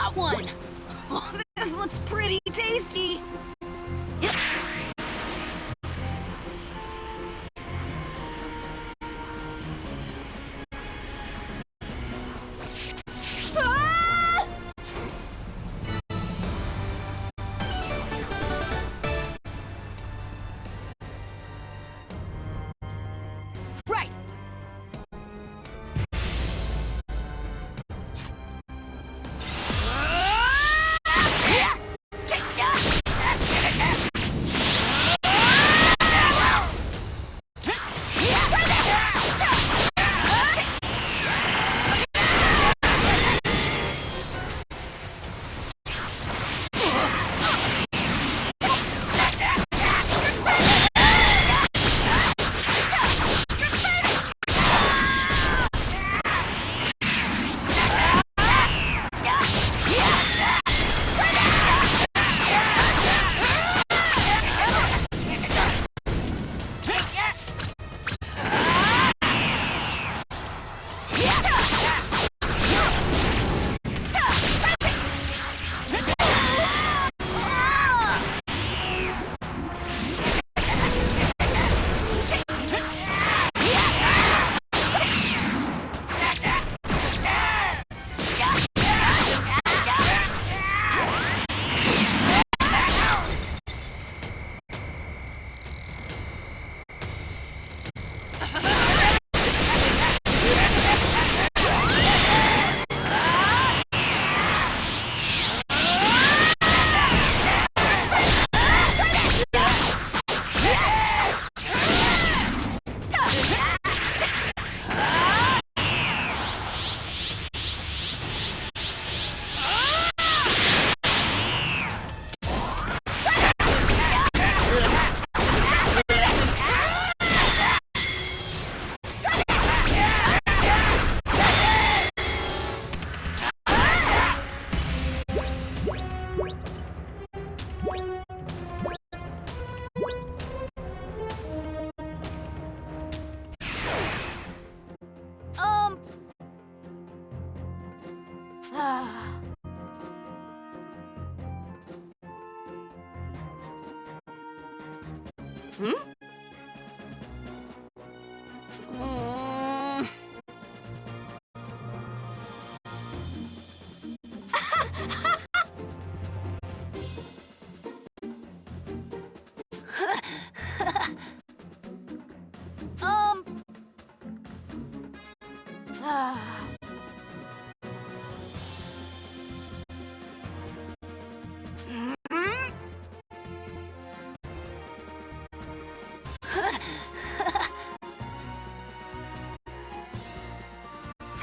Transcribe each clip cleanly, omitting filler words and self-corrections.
got one! Oh, this looks pretty tasty! Yep. Ah! Right! Hmm?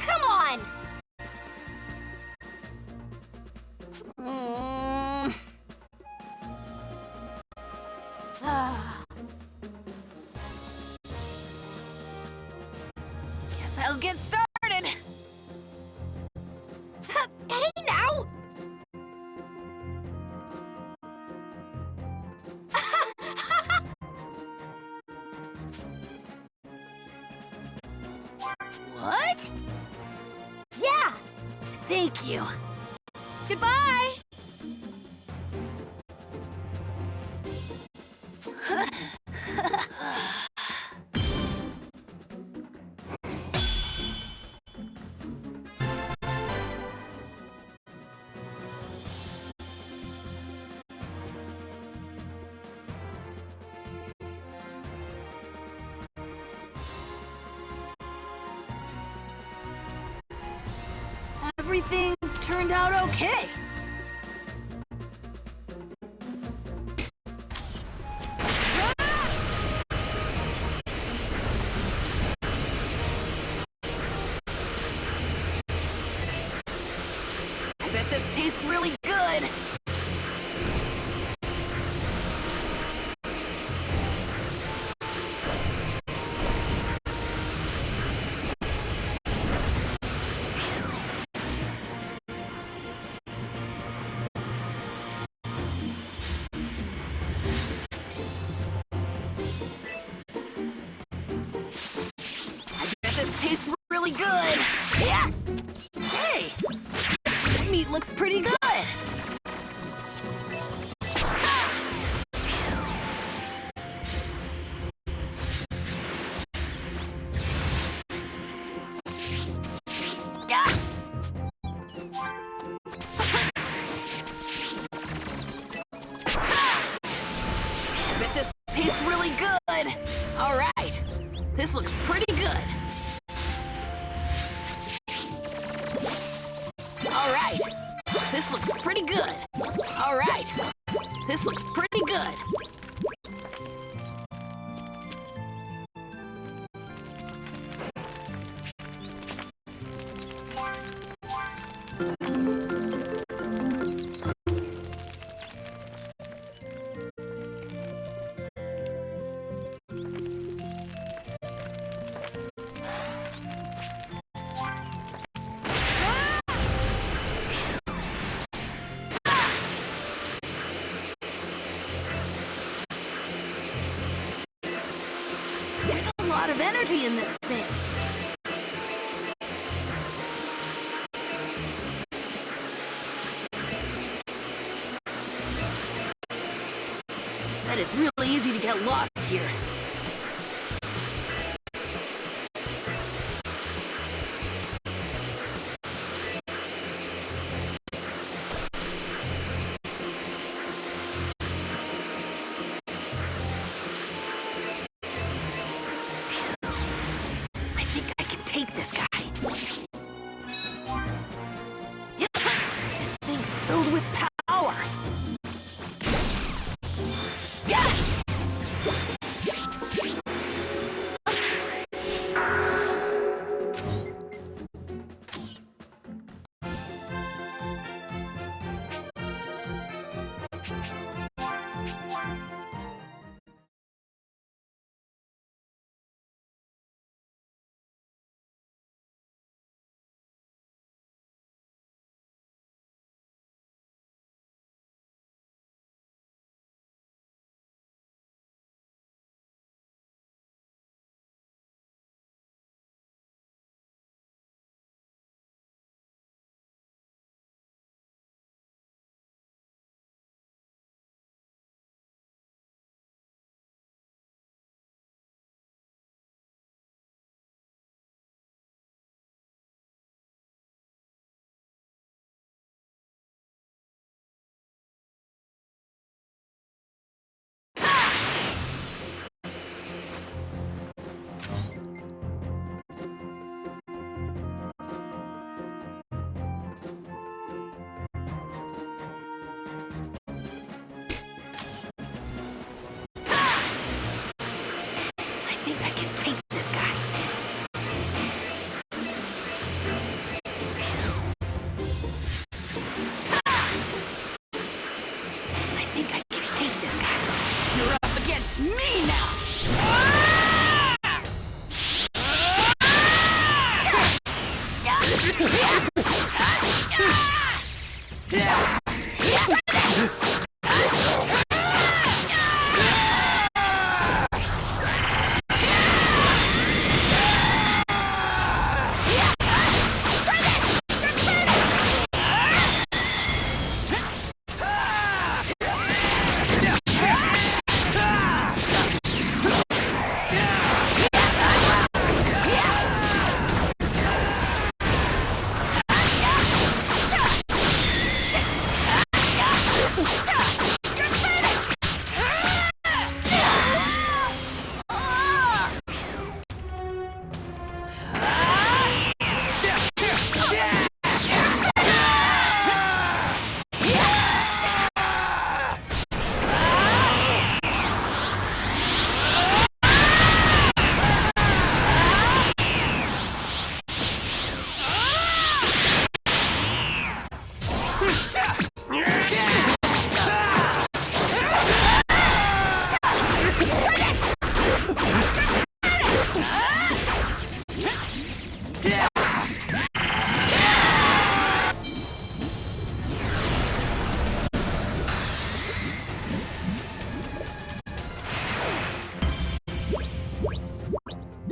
Come on! Guess I'll get started. Hey now! What? Yeah! Thank you. Goodbye! Everything turned out okay. I bet this tastes really good. This tastes really good. Yeah. Hey, it's me heat looks pretty good. Bet this tastes really good. All right, this looks pretty good. All right, this looks pretty good. All right, this looks pretty good. There's a lot of energy in this thing. Bet it's really easy to get lost here. I think I can take this guy. Yep, this thing's filled with power. Yeah! I think I can take this guy. I think I can take this guy. You're up against me now.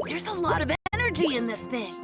There's a lot of energy in this thing.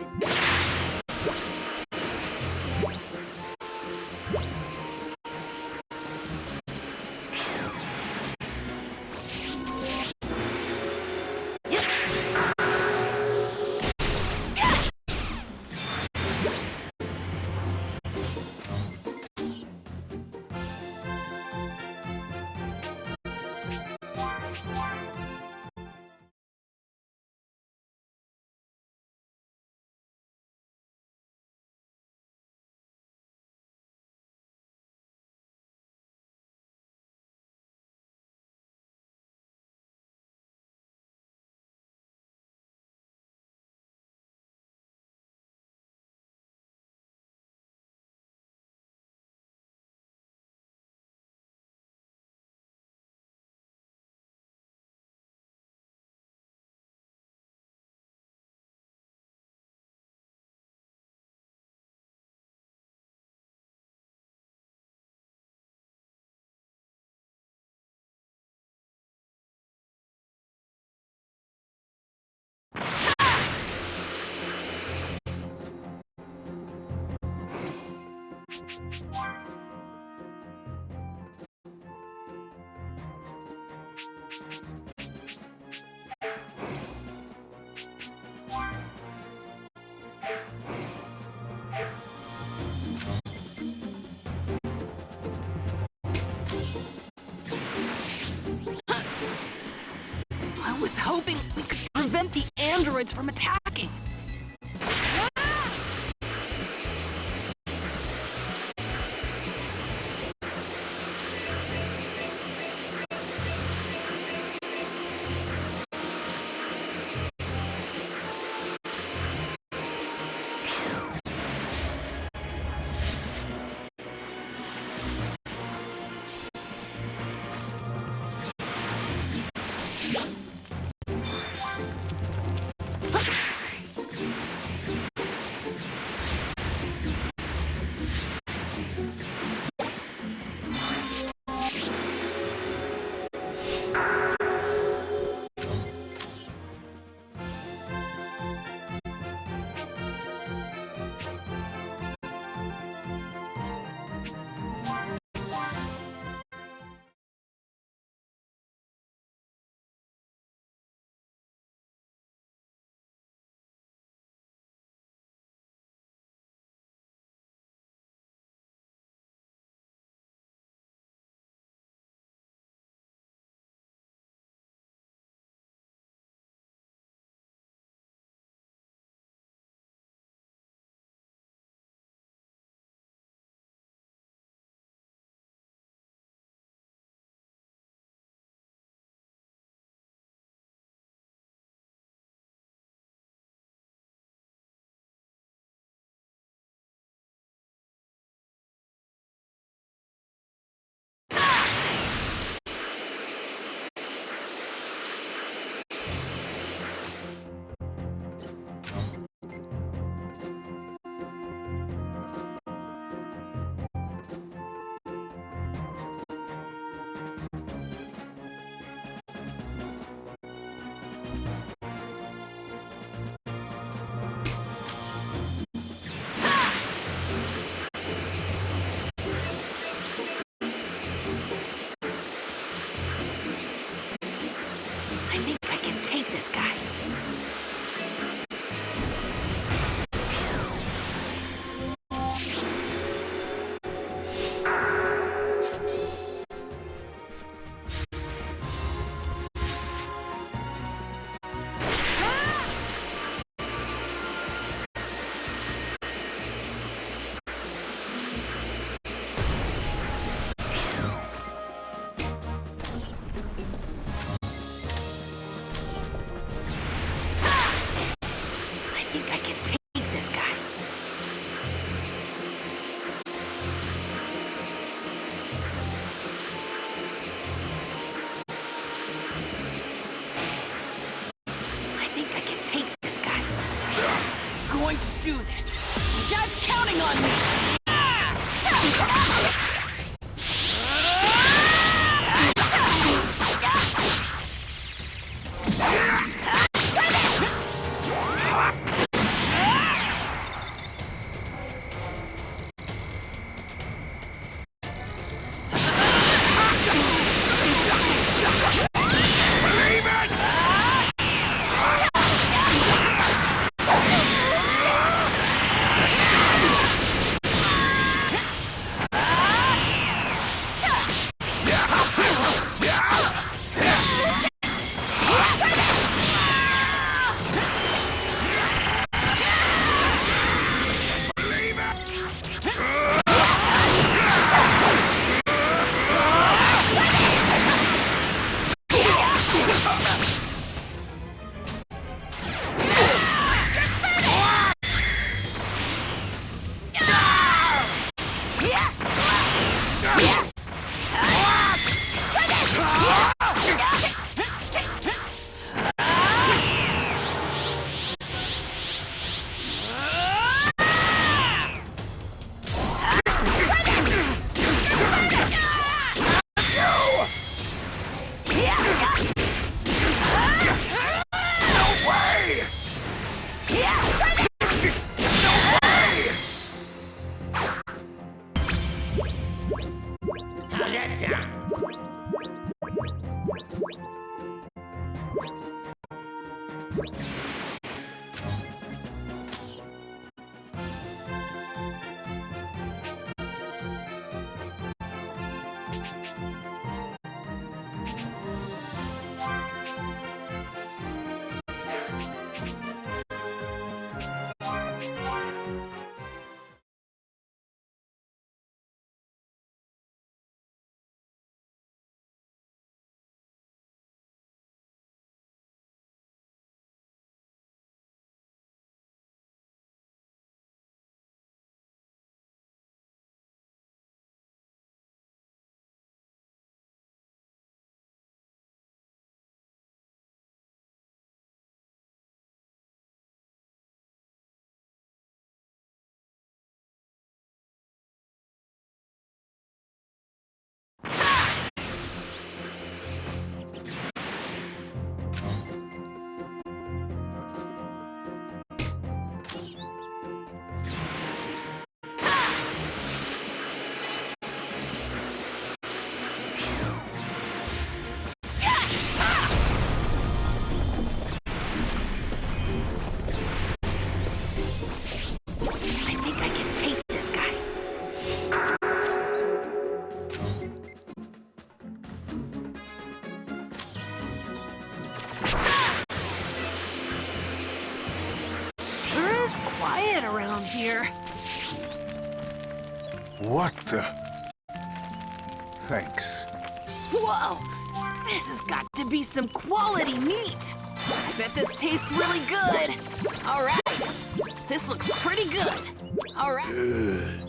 I was hoping we could prevent the androids from attacking. I think I can take this guy. Sure is quiet around here. What the? Thanks. Whoa! This has got to be some quality meat! I bet this tastes really good! Alright! This looks pretty good! Alright!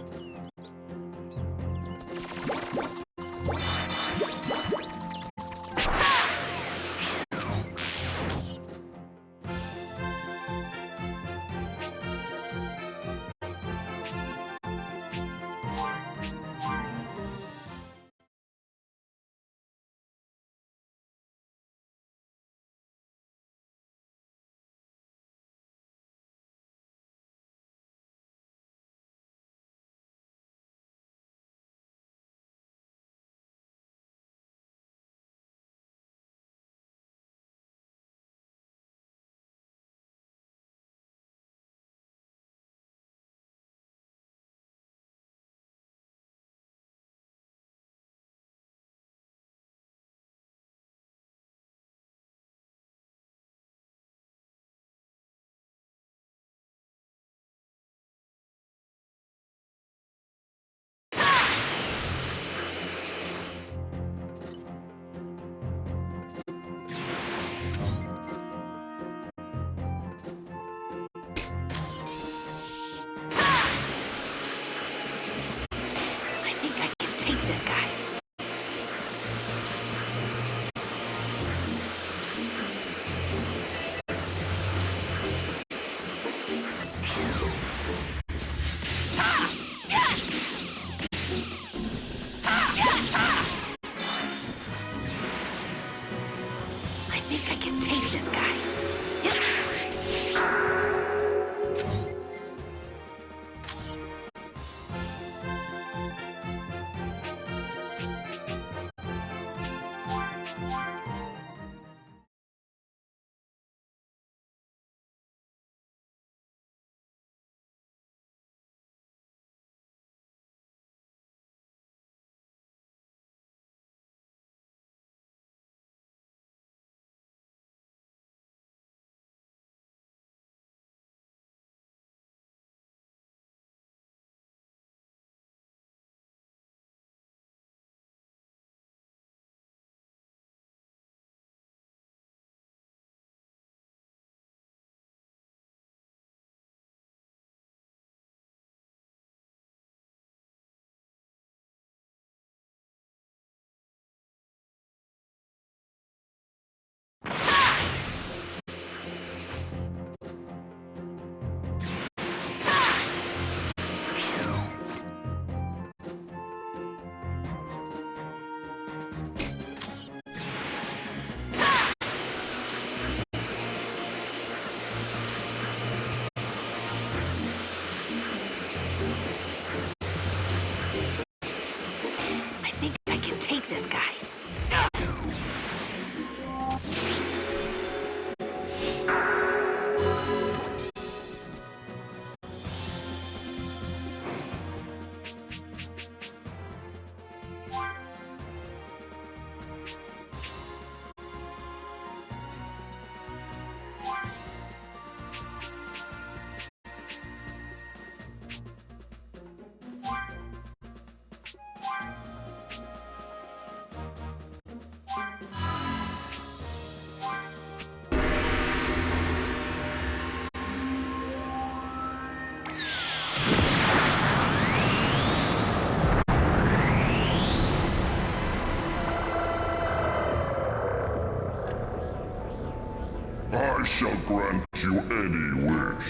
I shall grant you any wish.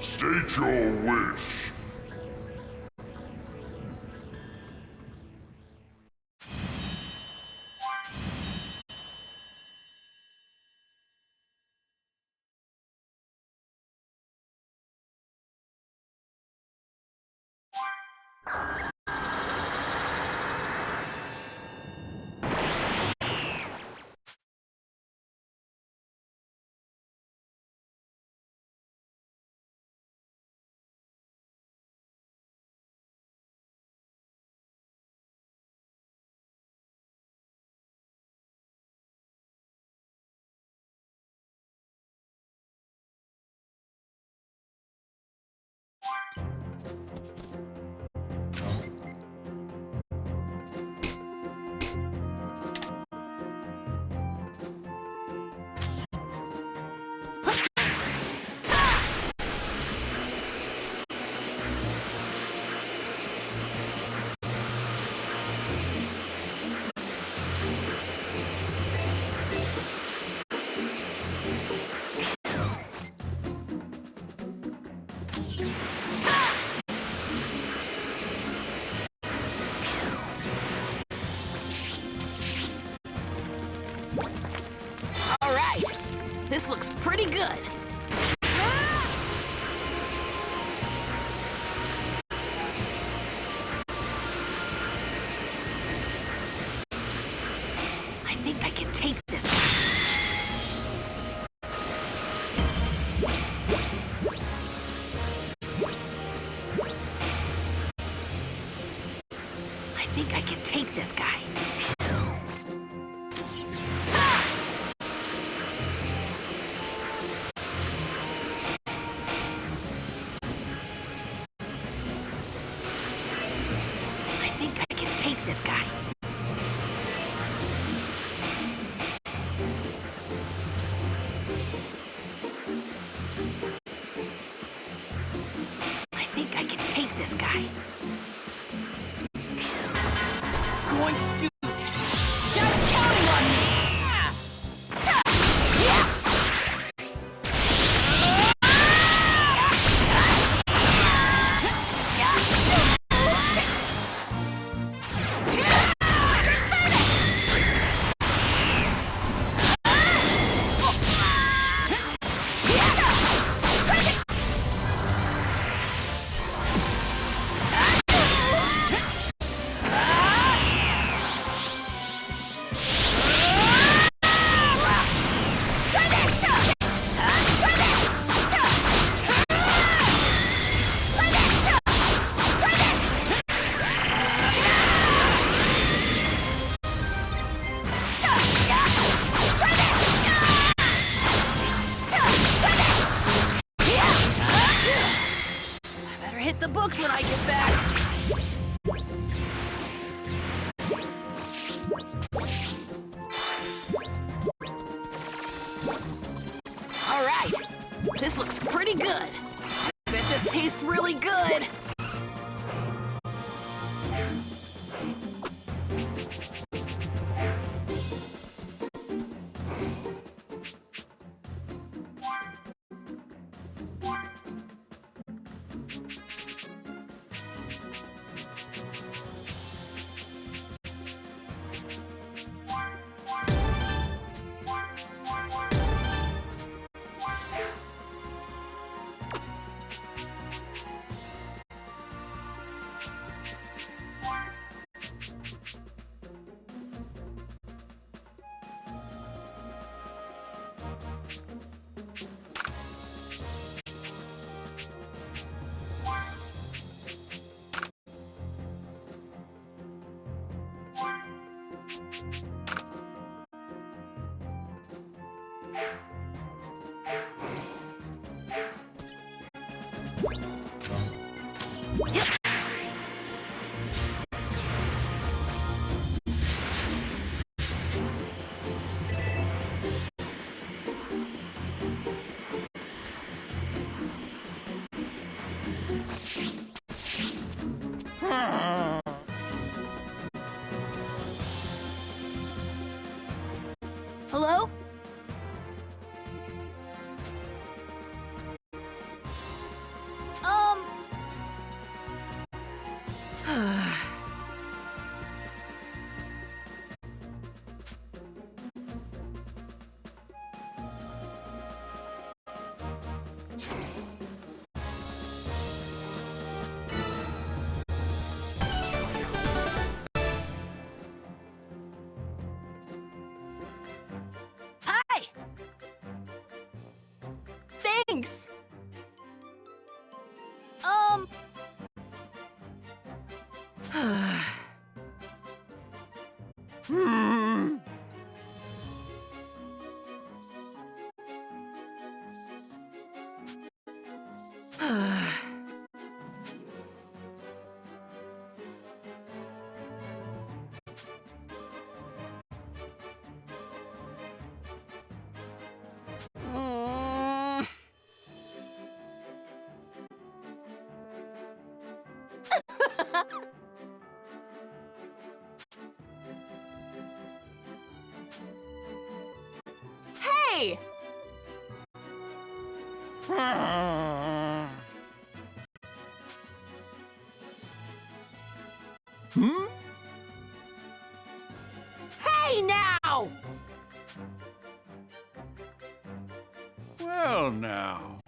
State your wish. All right, this looks pretty good. I think I can take this guy. I think I can take this guy. I think I can take this guy. I think I can take this guy. Going to do this. Dad's counting on me. Hit the books when I get back. All right, this looks pretty good. I bet this tastes really good. Hello? Hi! Thanks! Hey! Hmm? Hey now! Well, now.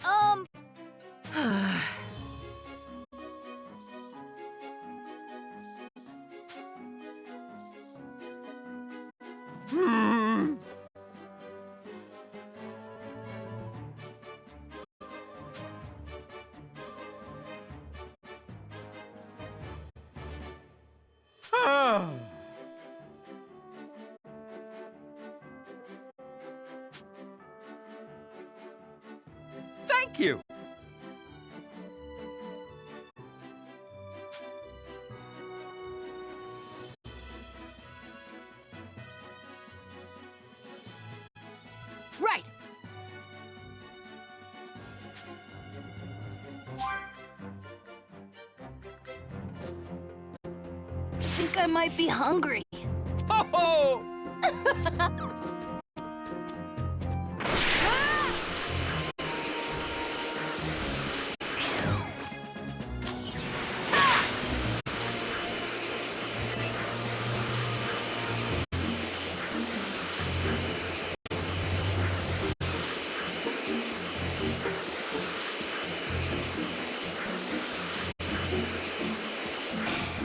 Um... Hmm. Ah. Thank you. Right! I think I might be hungry. Ho ho!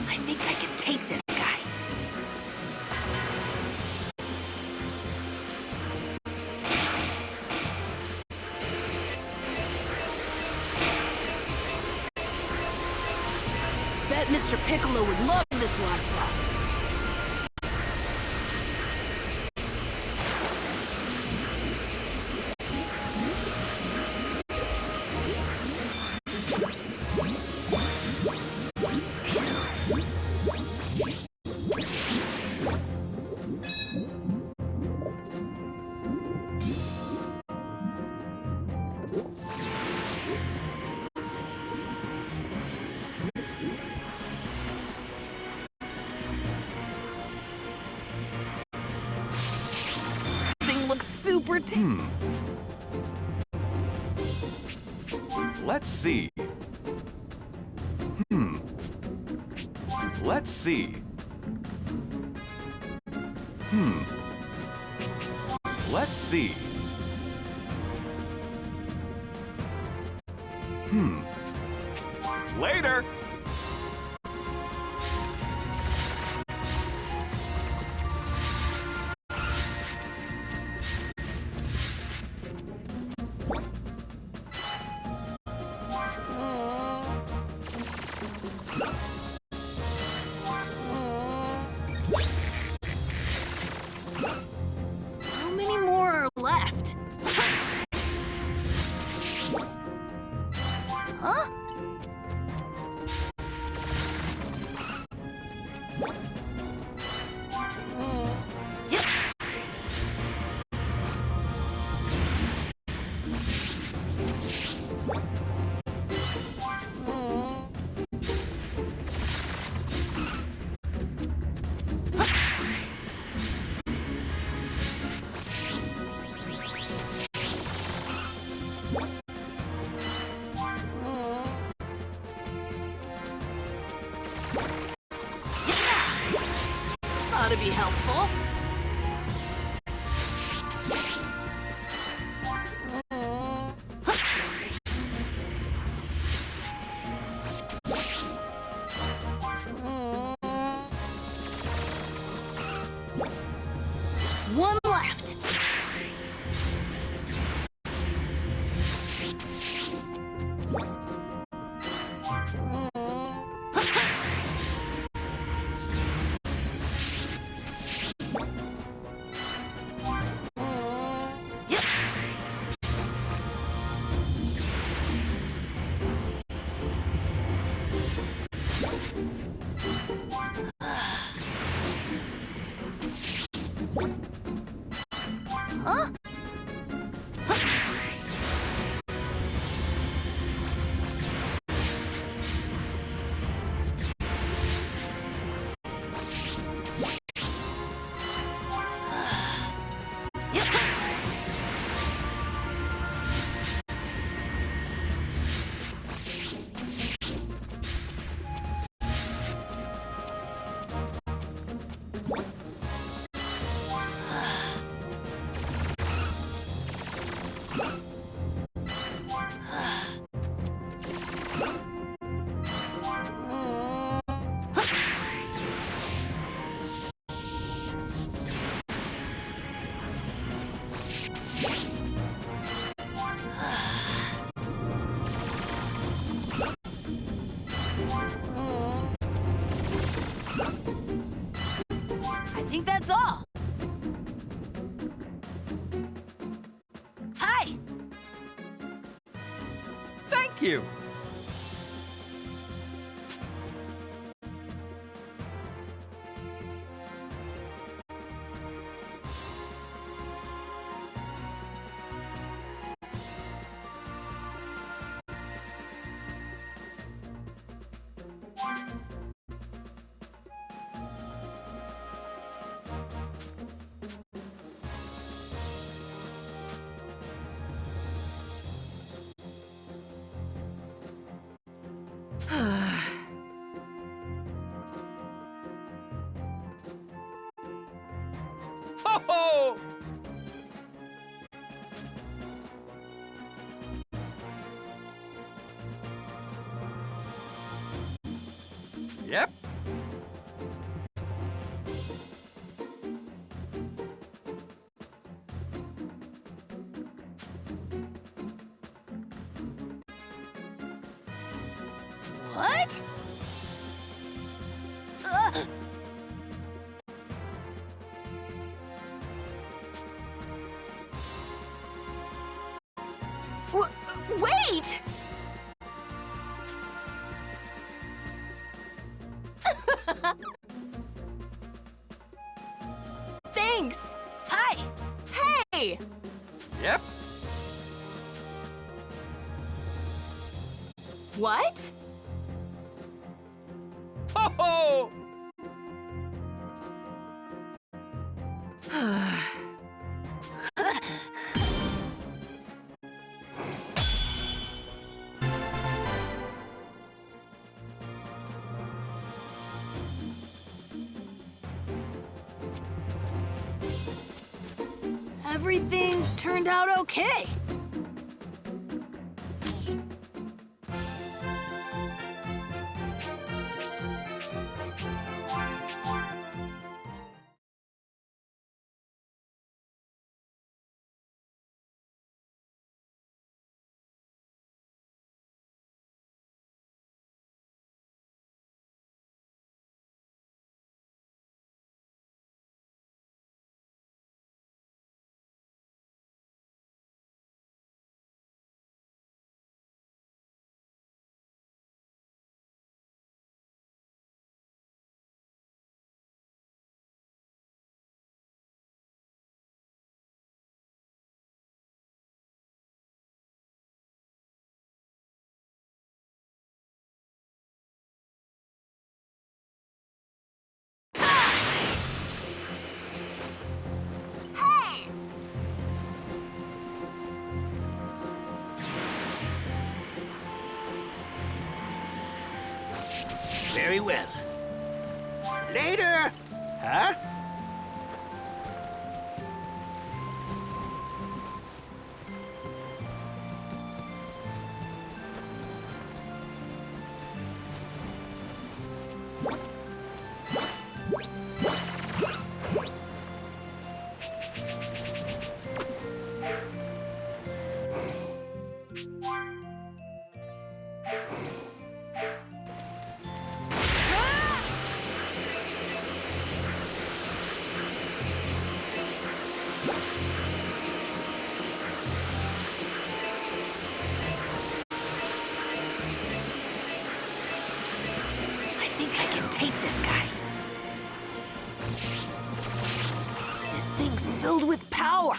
I think I can take this guy. Bet Mr. Piccolo would love this waterfall. Thing looks super Let's see. Let's see. Let's see. Later. How many more are left? Huh? Thank you. Ho ho! Yep. What? Wait! Thanks! Hi! Hey! Yep. What? Ho ho! Everything turned out okay. Hey! Very well. Later! Huh? I think I can take this guy. This thing's filled with power.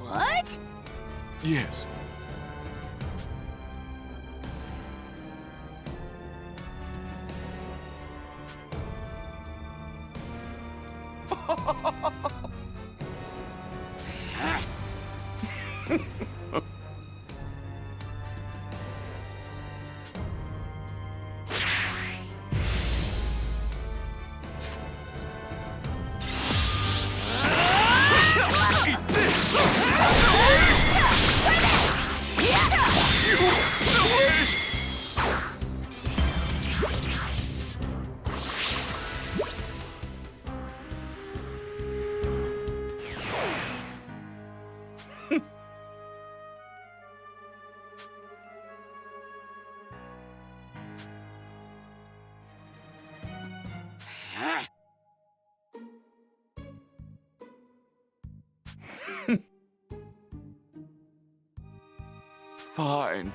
What? Yes. Fine.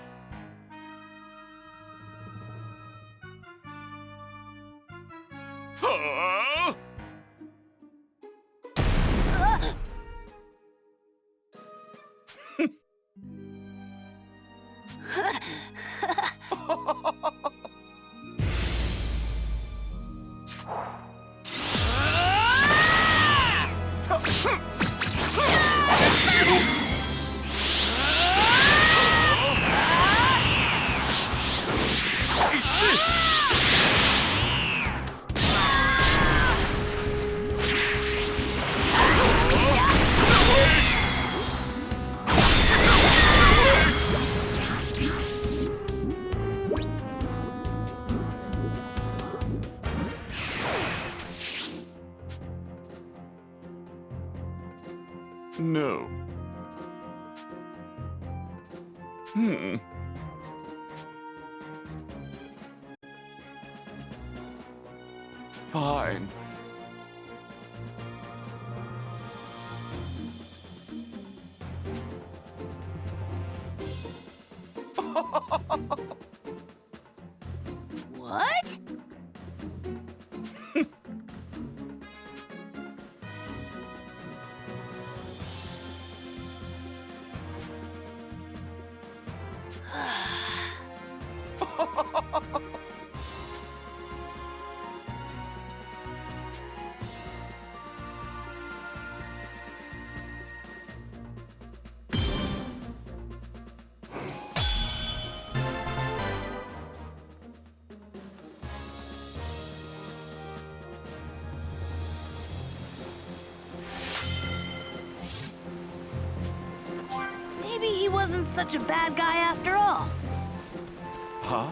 Huh? No. Fine. What? Maybe he wasn't such a bad guy after all. Huh?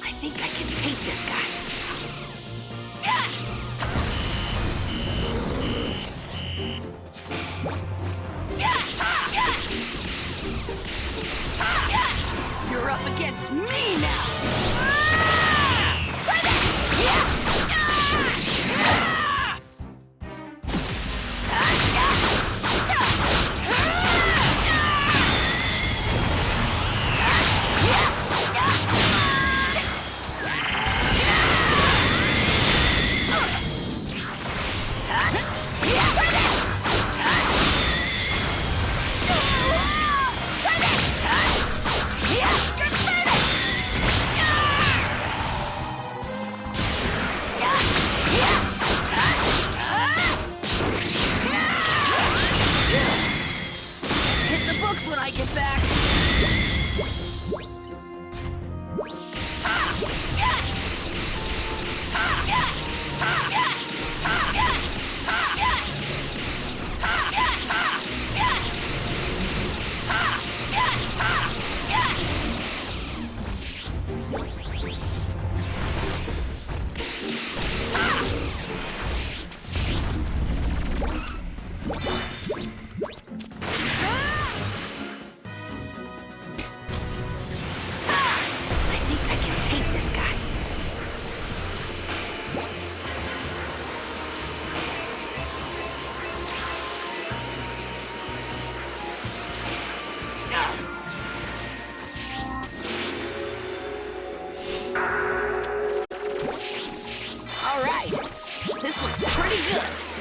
I think I can take this guy. You're up against me now! Try Hit the books when I get back.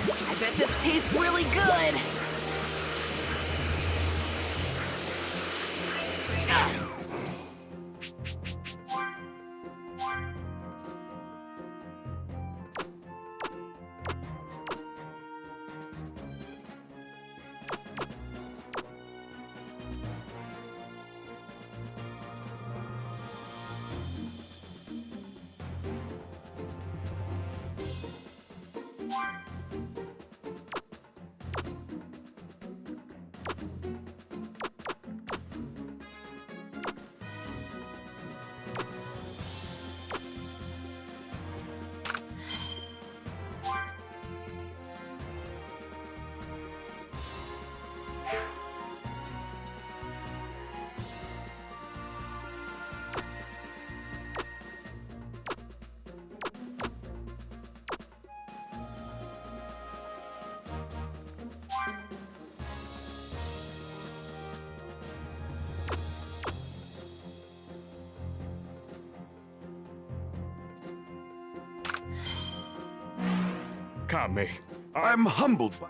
I bet this tastes really good. Kame, I'm humbled by...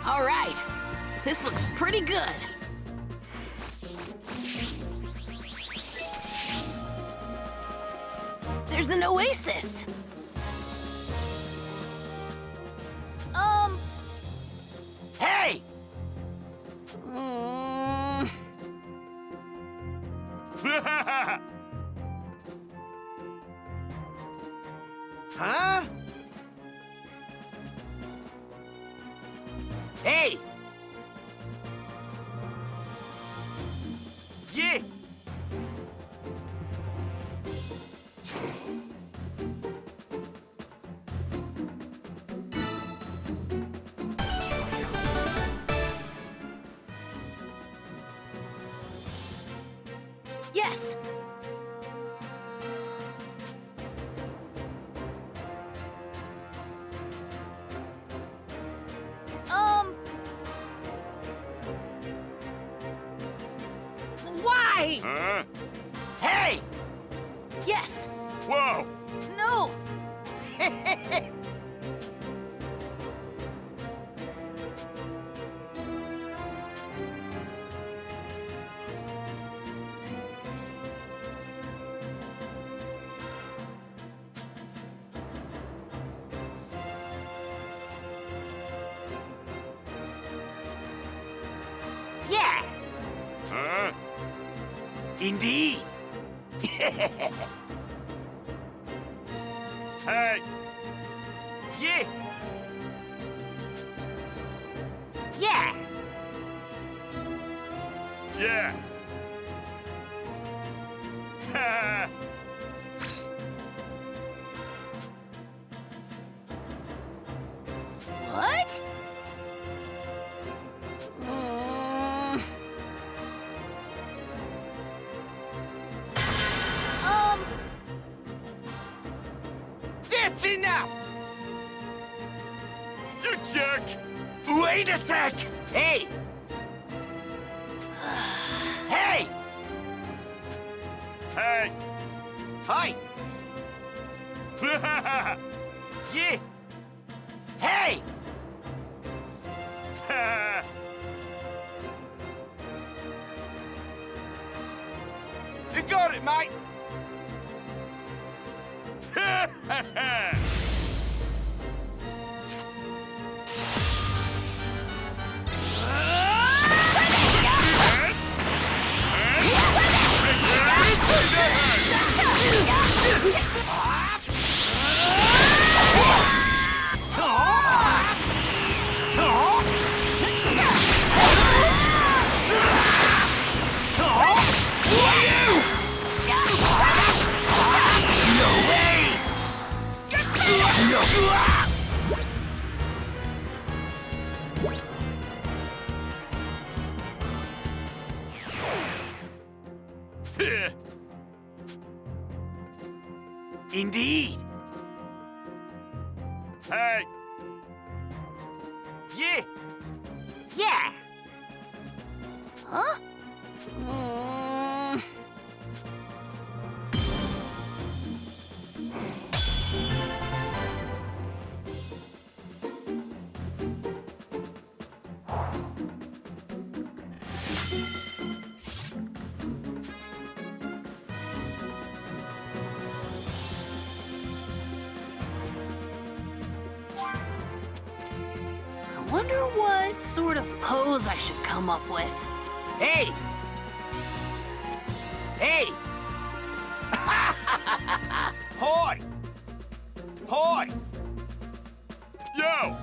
All right, this looks pretty good. There's an oasis. Hey! Mm, Huh? Hey! Yeah! yes. Why? Huh? Hey! Yes. Whoa! No. Yeah! Huh? Indeed! Hey! Yeah! Yeah! Yeah! Ha! What? Mm. That's enough! You jerk! Wait a sec! Hey! Hey! Hey! Hi! Yeah! Hey! You got it, mate! Indeed! Hey! Yeah! Yeah! Huh? Mm. I wonder what sort of pose I should come up with. Hey! Hey! Hoy! Hoy! Yo!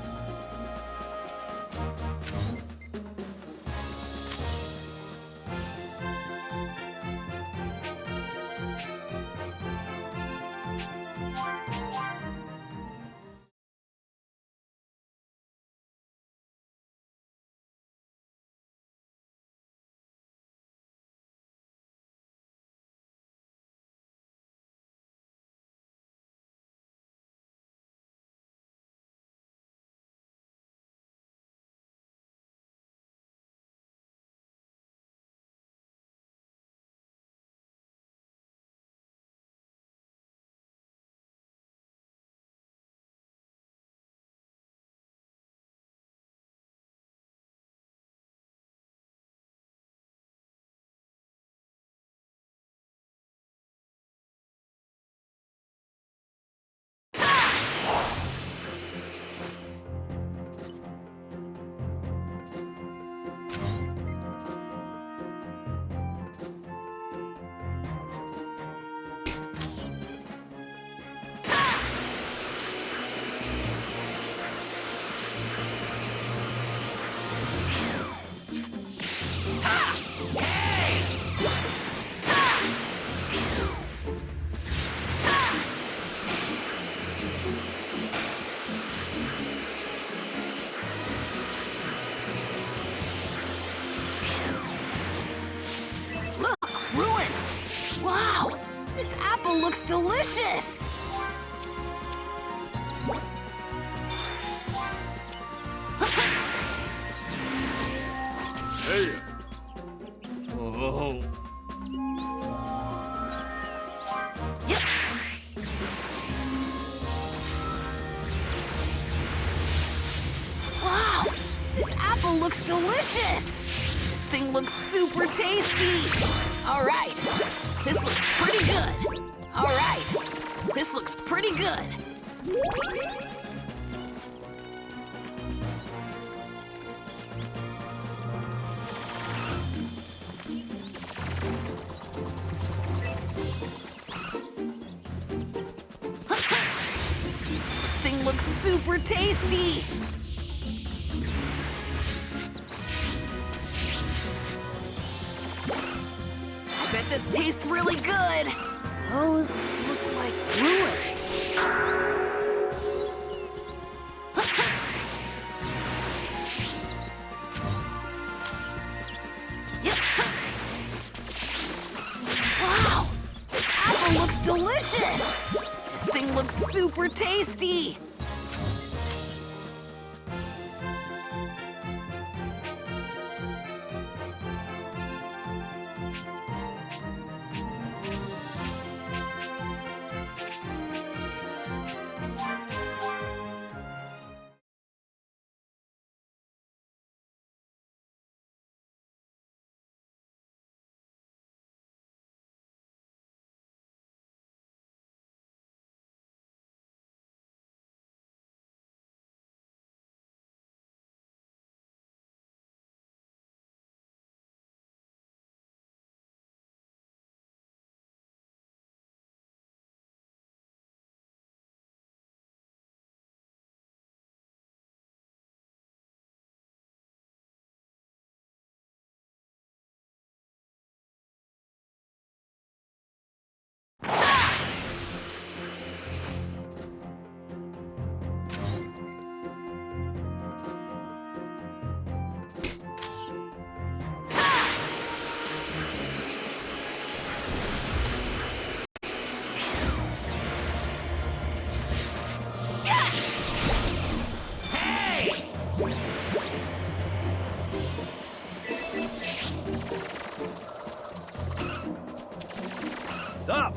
Hey. Oh. Yep. Wow, this apple looks delicious. This thing looks super tasty. All right, this looks pretty good. All right, this looks pretty good. This thing looks super tasty. I bet this tastes really good. Those look like ruins. Yep. Wow, this apple looks delicious. This thing looks super tasty. Sup?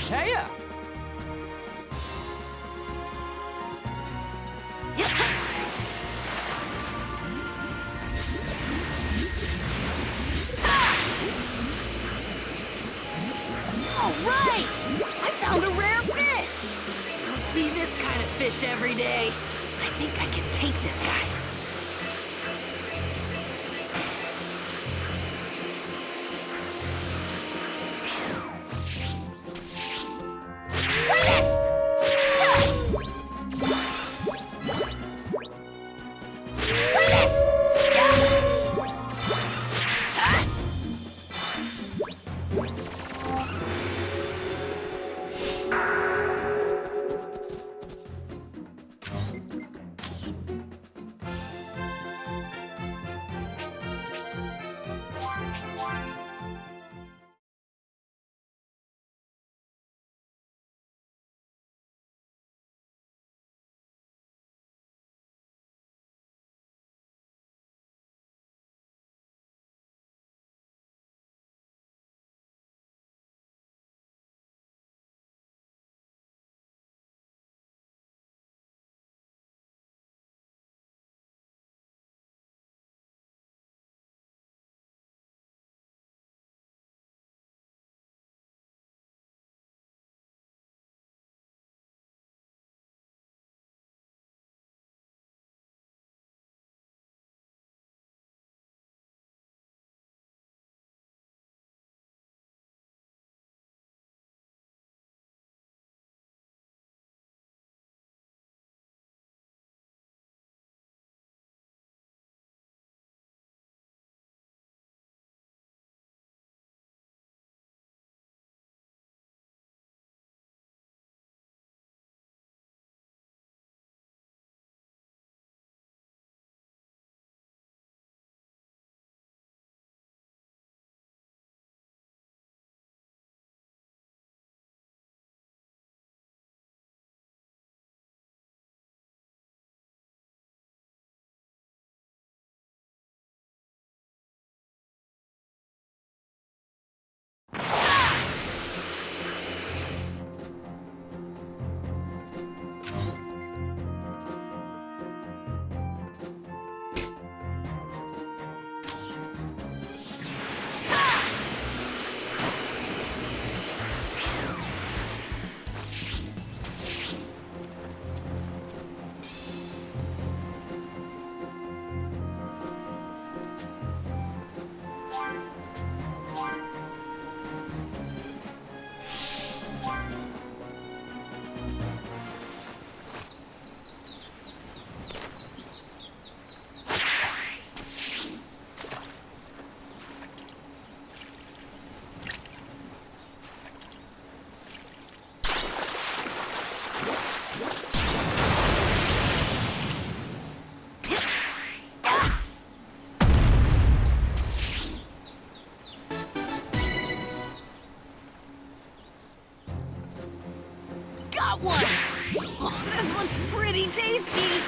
Heya! Yep. All right! I found a rare fish! You don't see this kind of fish every day. I think I can take this guy. Try this! Try this! Ah! pretty tasty!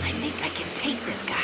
I think I can take this guy.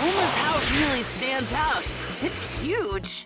Roma's house really stands out. It's huge.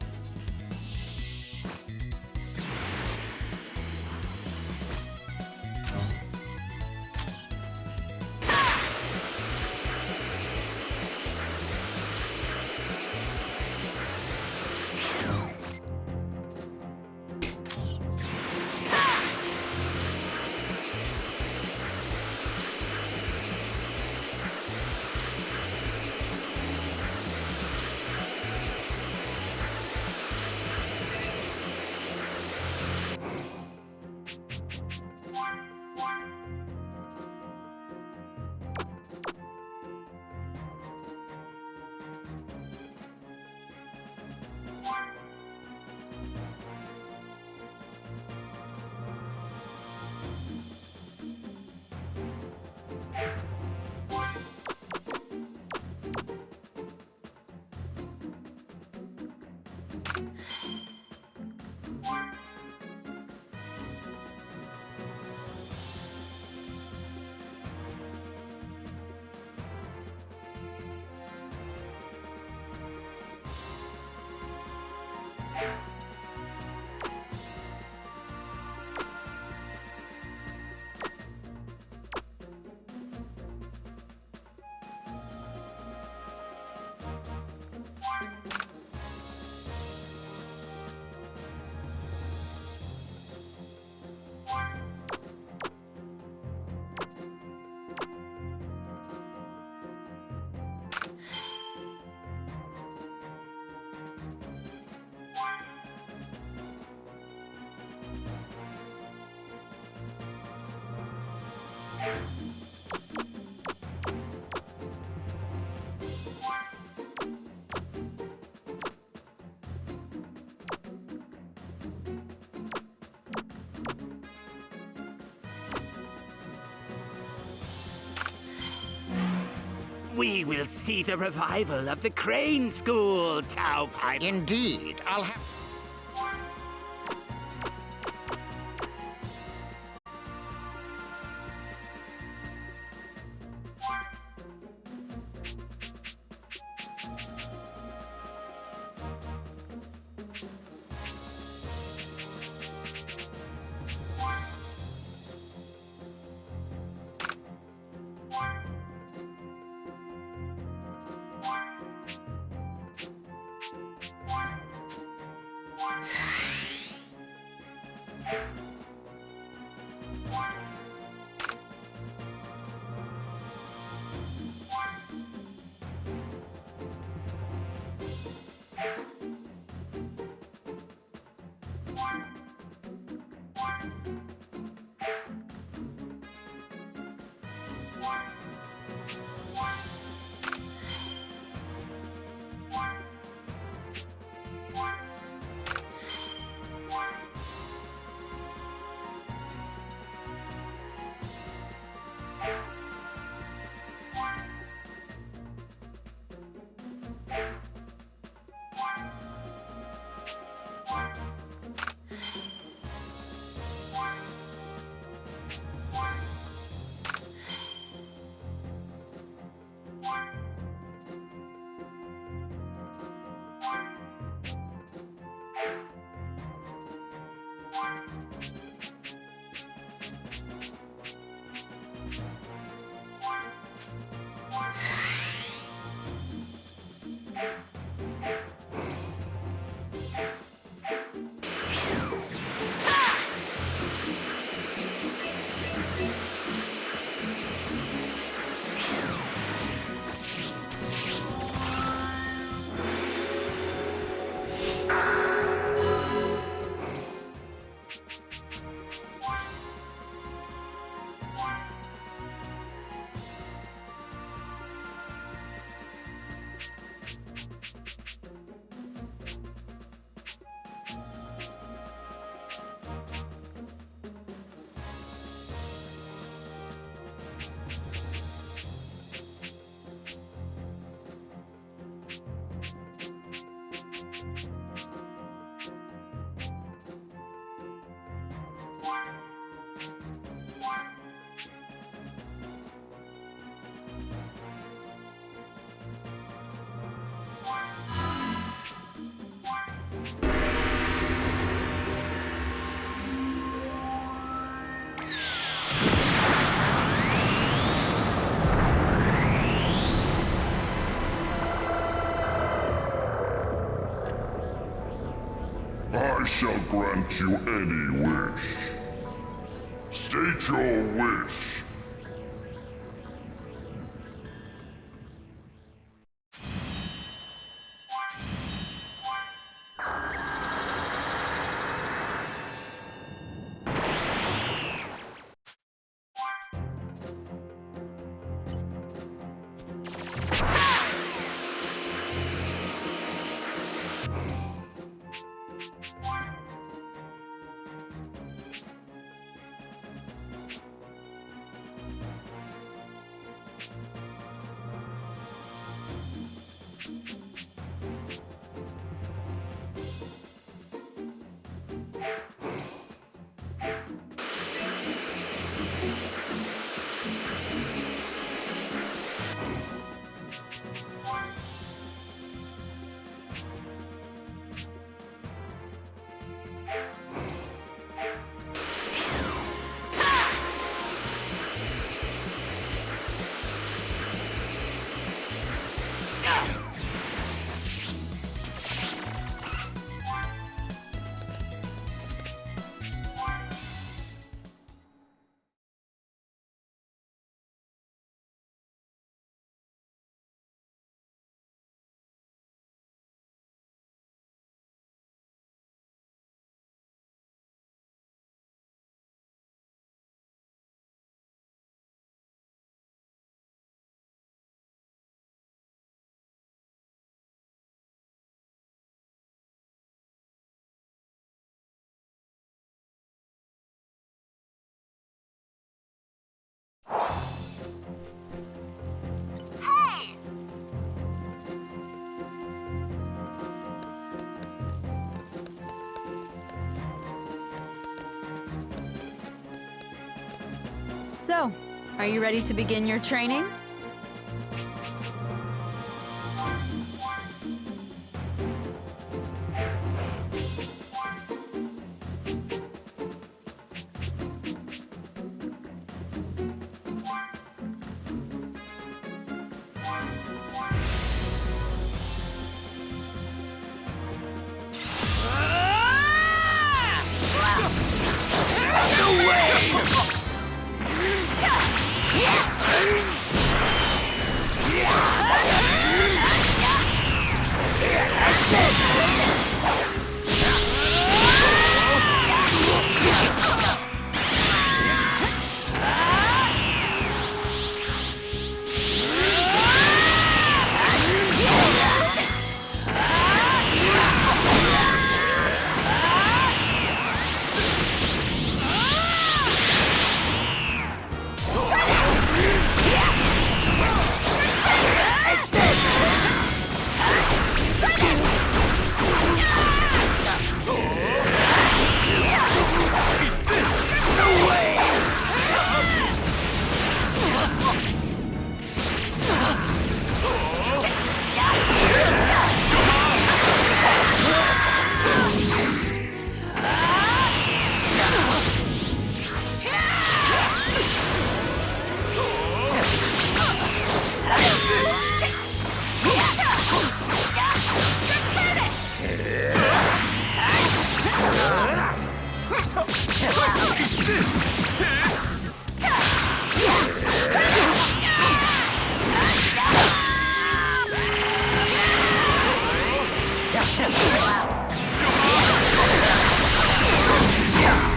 We will see the revival of the Crane School, Towpipe. Indeed, I'll have... I shall grant you any wish. State your wish. So, are you ready to begin your training?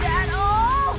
That all?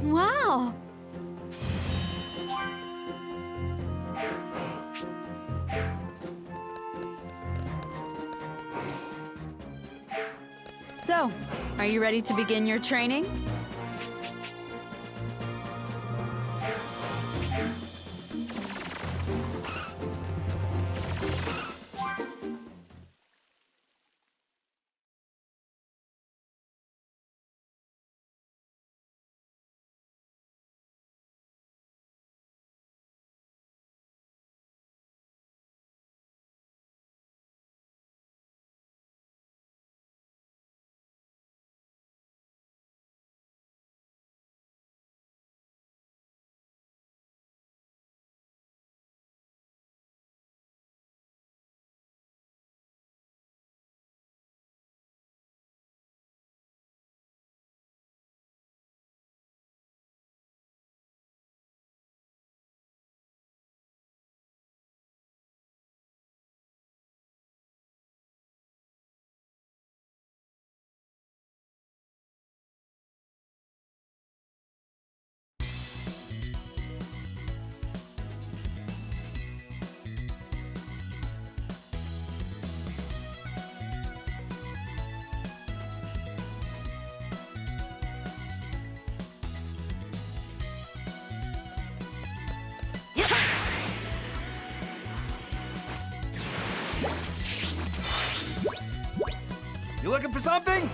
Wow! So, are you ready to begin your training? looking for something?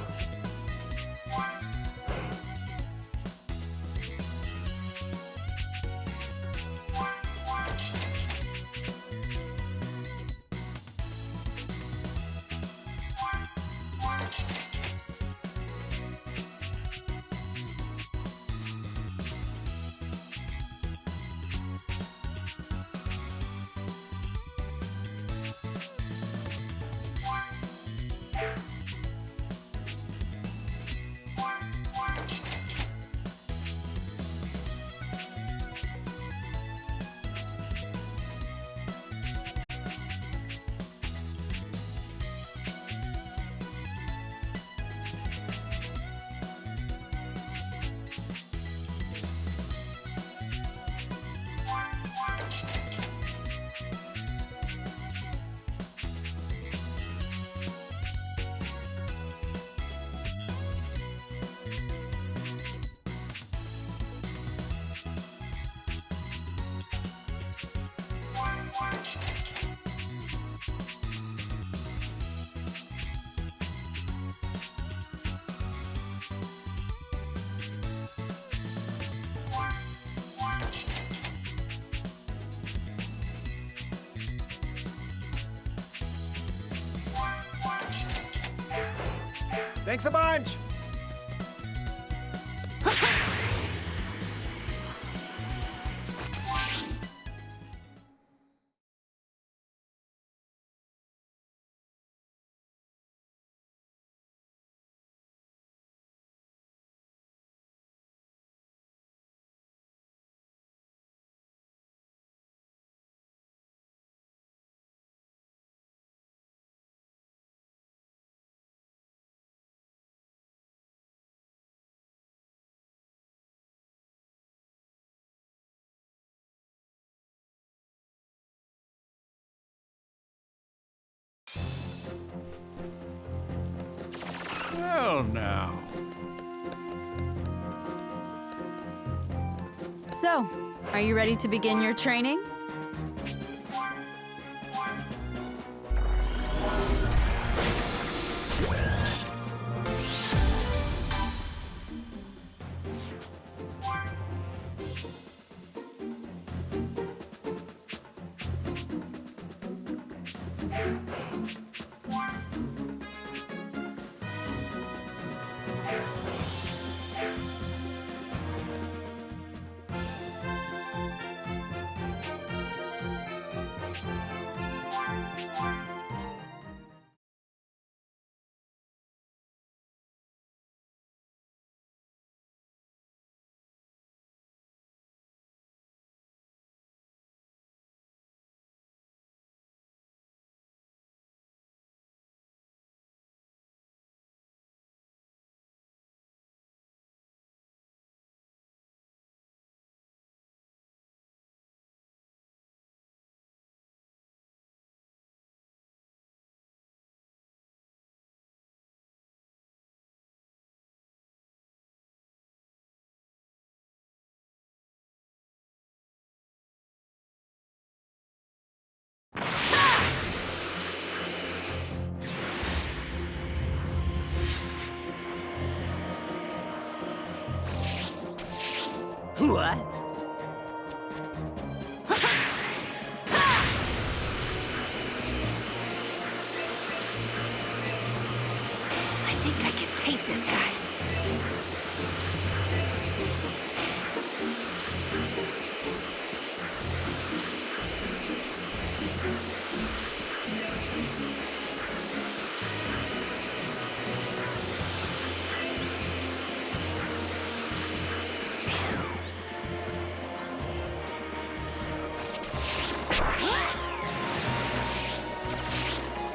Thanks a bunch! Well, now. So, are you ready to begin your training? What? I think I can take this guy.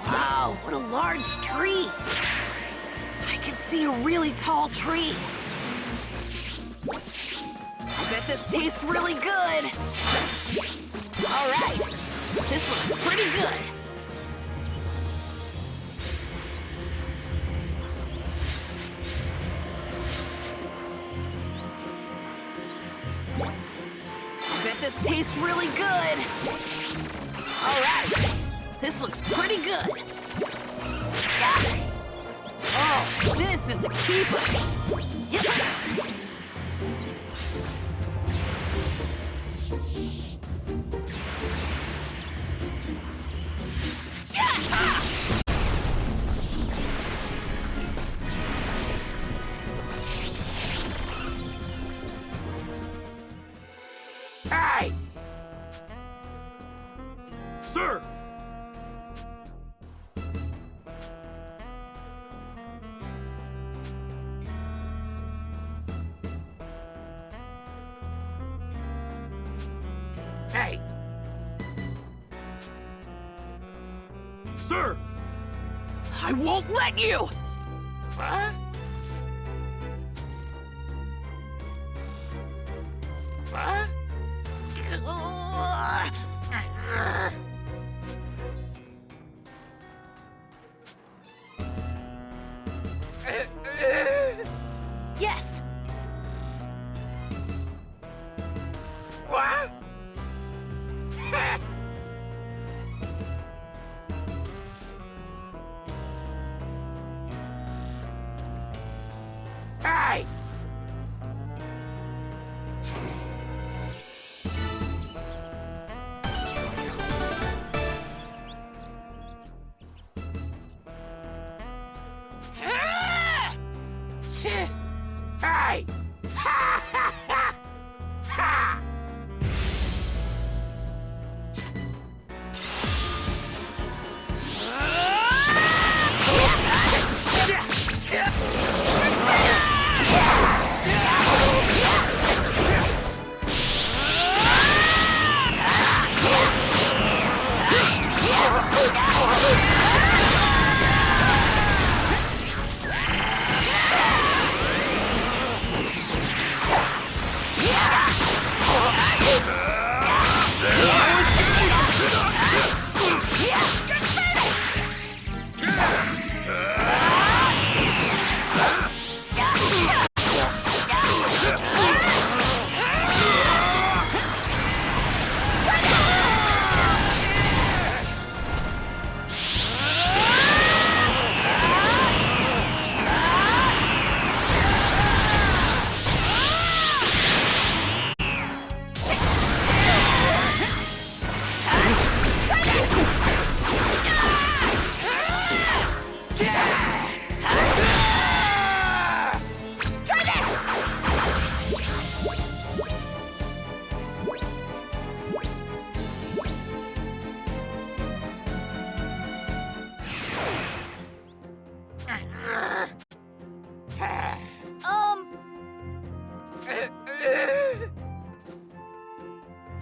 Wow, what a large tree! I can see a really tall tree. I bet this tastes really good. All right, this looks pretty good. I bet this tastes really good. All right, this looks pretty good. Ah! Oh, This is a keeper. Hey! Sir! Hey! Sir! I won't let you! What? What? Yes! What? Hey! Ah! Tch! Hey! Ha ha ha! Ha!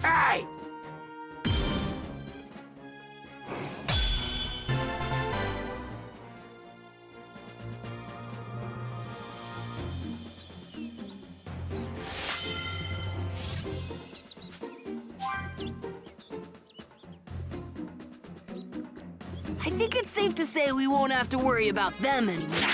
Hey! I think it's safe to say we won't have to worry about them anymore.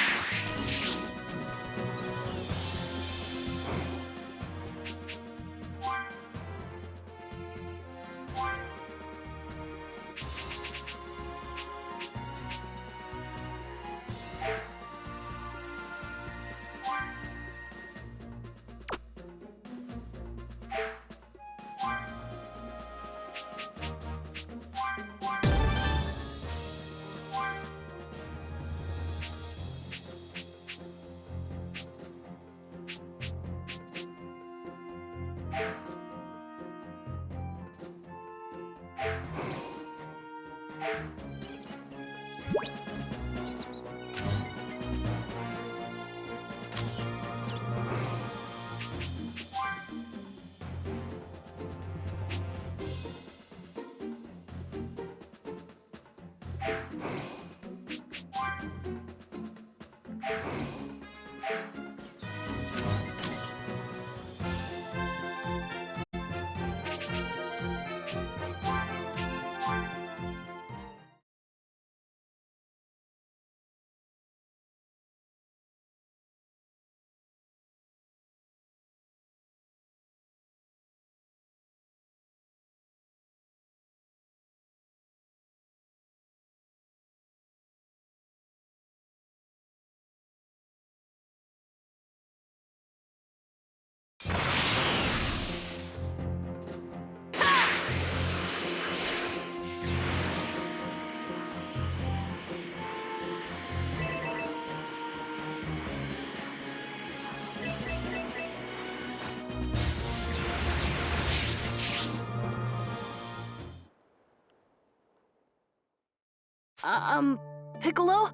Piccolo?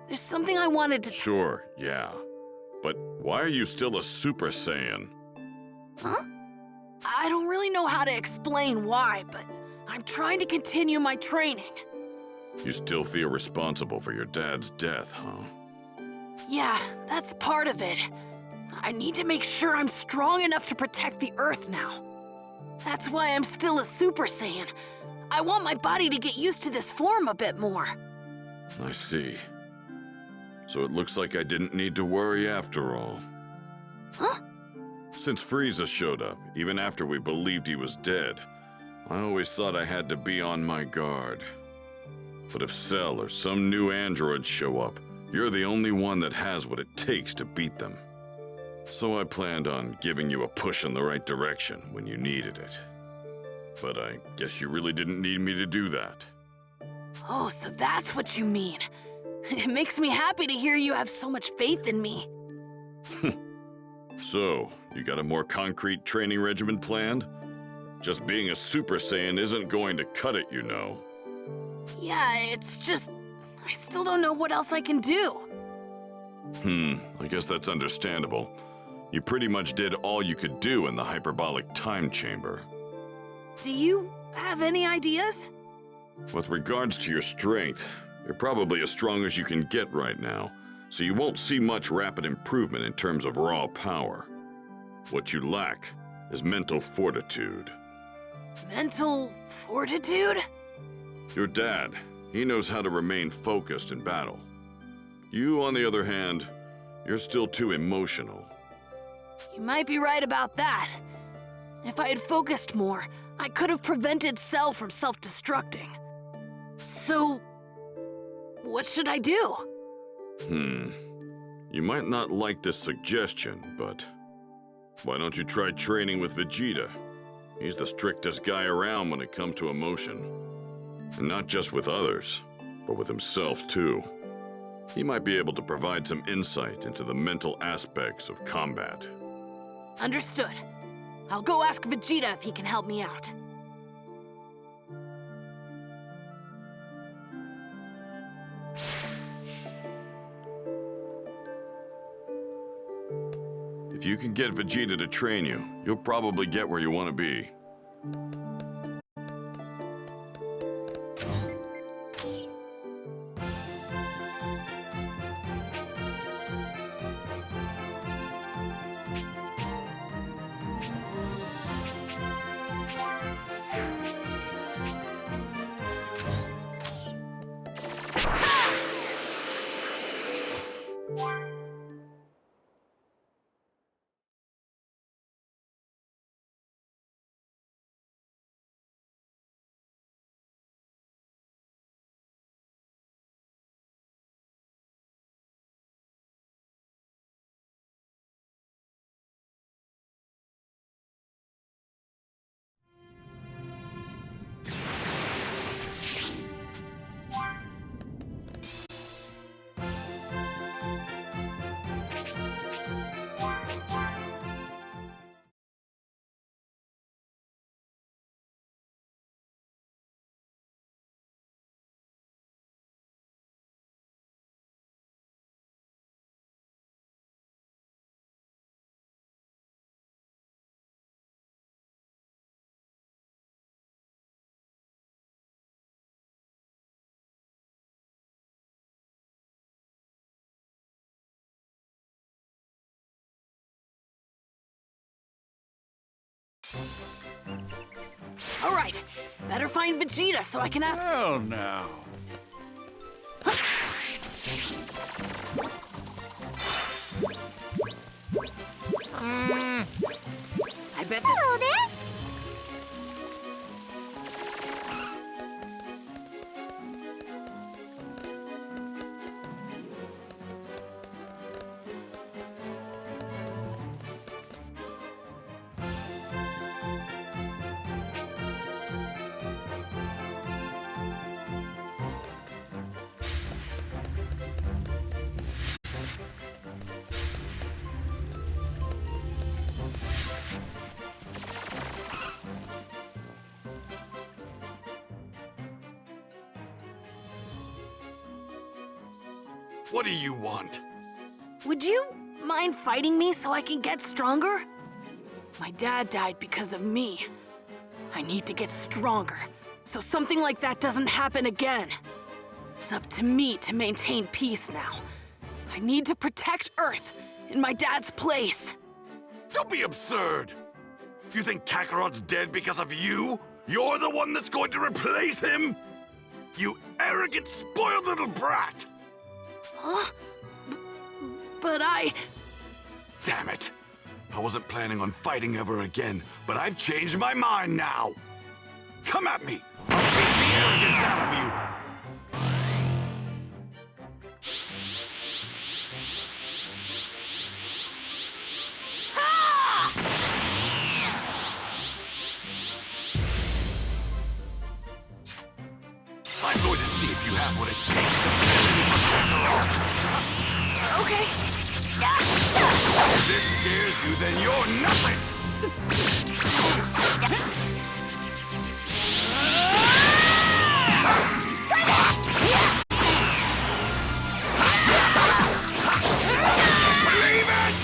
There's something I wanted to... Sure, yeah. But why are you still a Super Saiyan? Huh? I don't really know how to explain why, but I'm trying to continue my training. You still feel responsible for your dad's death, huh? Yeah, that's part of it. I need to make sure I'm strong enough to protect the Earth now. That's why I'm still a Super Saiyan. I want my body to get used to this form a bit more. I see. So it looks like I didn't need to worry after all. Huh? Since Frieza showed up, even after we believed he was dead, I always thought I had to be on my guard. But if Cell or some new androids show up, you're the only one that has what it takes to beat them. So I planned on giving you a push in the right direction when you needed it. But I guess you really didn't need me to do that. Oh, so that's what you mean. It makes me happy to hear you have so much faith in me. So, you got a more concrete training regimen planned? Just being a Super Saiyan isn't going to cut it, you know. Yeah, it's just... I still don't know what else I can do. I guess that's understandable. You pretty much did all you could do in the hyperbolic time chamber. Do you have any ideas? With regards to your strength, you're probably as strong as you can get right now, so you won't see much rapid improvement in terms of raw power. What you lack is mental fortitude. Mental fortitude? Your dad, he knows how to remain focused in battle. You, on the other hand, you're still too emotional. You might be right about that. If I had focused more, I could have prevented Cell from self-destructing. So, what should I do? You might not like this suggestion, but why don't you try training with Vegeta? He's the strictest guy around when it comes to emotion. And not just with others, but with himself too. He might be able to provide some insight into the mental aspects of combat. Understood. I'll go ask Vegeta if he can help me out. If you can get Vegeta to train you, you'll probably get where you want to be. All right, better find Vegeta so I can ask... Oh, no. I bet that... Hello there. What do you want? Would you mind fighting me so I can get stronger? My dad died because of me. I need to get stronger, so something like that doesn't happen again. It's up to me to maintain peace now. I need to protect Earth in my dad's place. Don't be absurd! You think Kakarot's dead because of you? You're the one that's going to replace him? You arrogant, spoiled little brat! Huh? But I... Damn it! I wasn't planning on fighting ever again, but I've changed my mind now! Come at me! I'll beat the arrogance out of you! I'm going to see if you have what it takes to fill in for Kakarot! Okay. If this scares you, then you're nothing! Believe it!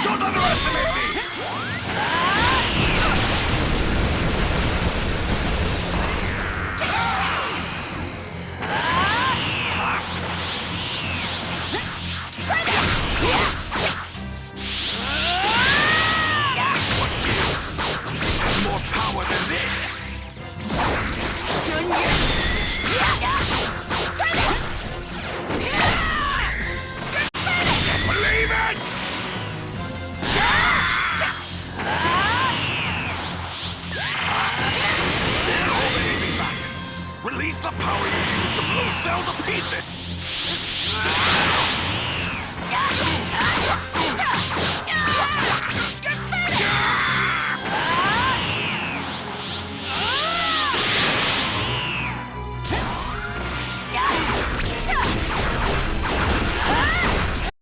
Don't underestimate me! More power than this! Believe it! Can't hold anything back. Release the power you used to blow Cell to pieces!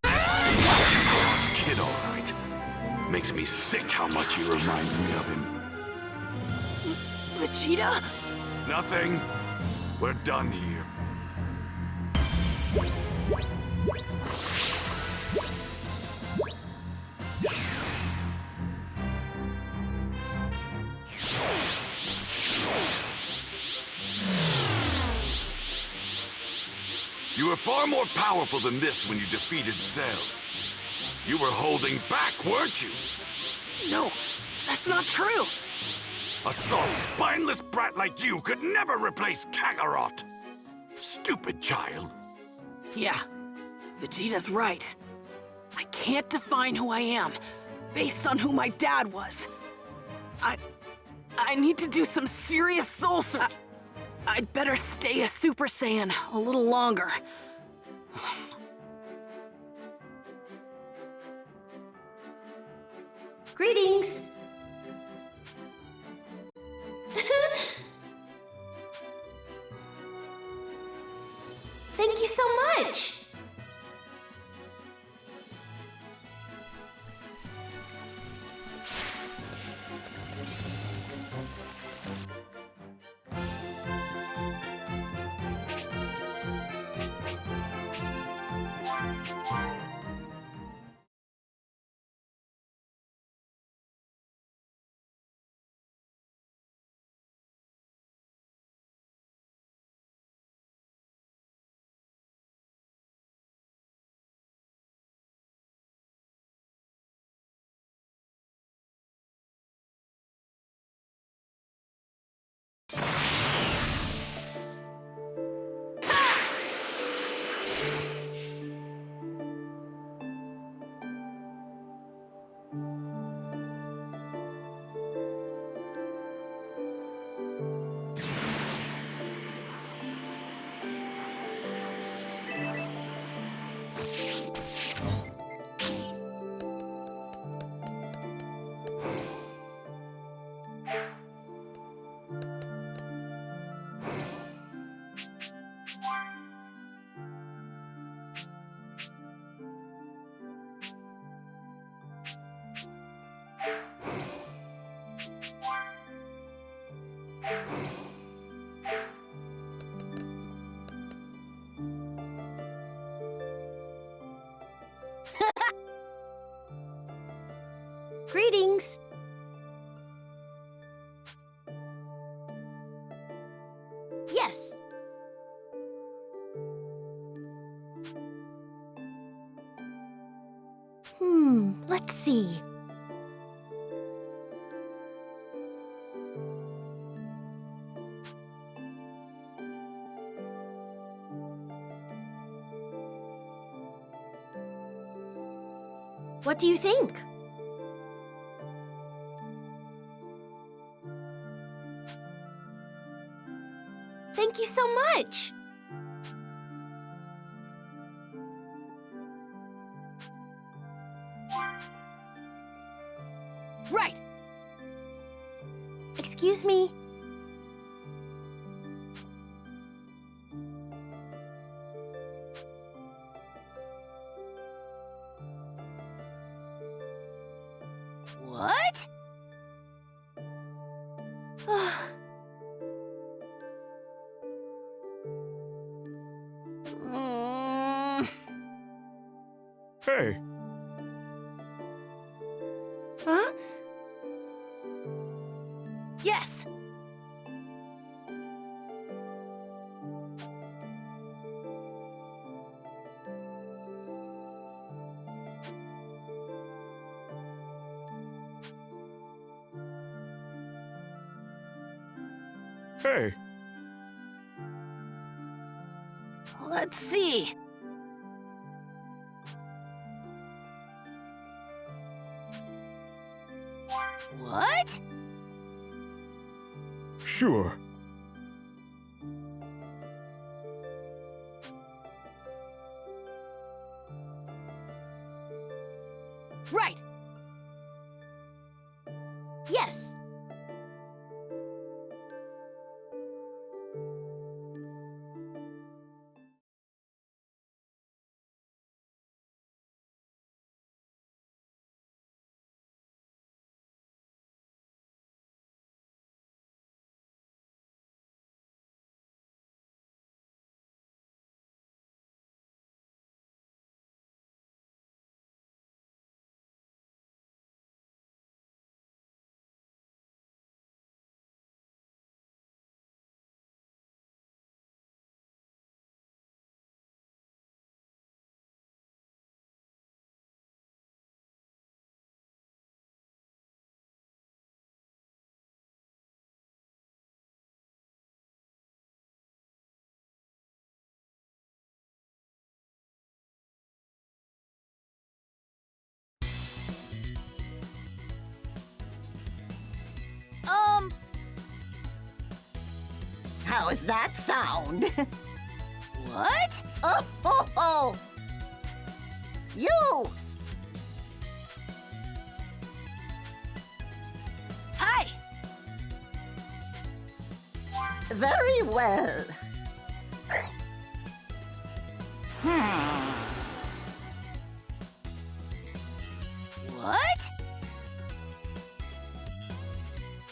Kakarot's kid, all right. Makes me sick how much he reminds me of him. Vegeta? Nothing. We're done here. You were far more powerful than this when you defeated Cell. You were holding back, weren't you? No, that's not true. A soft, spineless brat like you could never replace Kakarot! Stupid child. Yeah, Vegeta's right. I can't define who I am based on who my dad was. I need to do some serious soul search. I'd better stay a Super Saiyan a little longer. Greetings! Thank you so much! Greetings. Yes. Let's see. What do you think? Thank you so much. Right. Excuse me. What? Mm, Hey, Huh? yes. hey. Let's see. What? Sure. Right. Yes. How's that sound? What? Oh, ho, ho! You! Hi. Very well. What?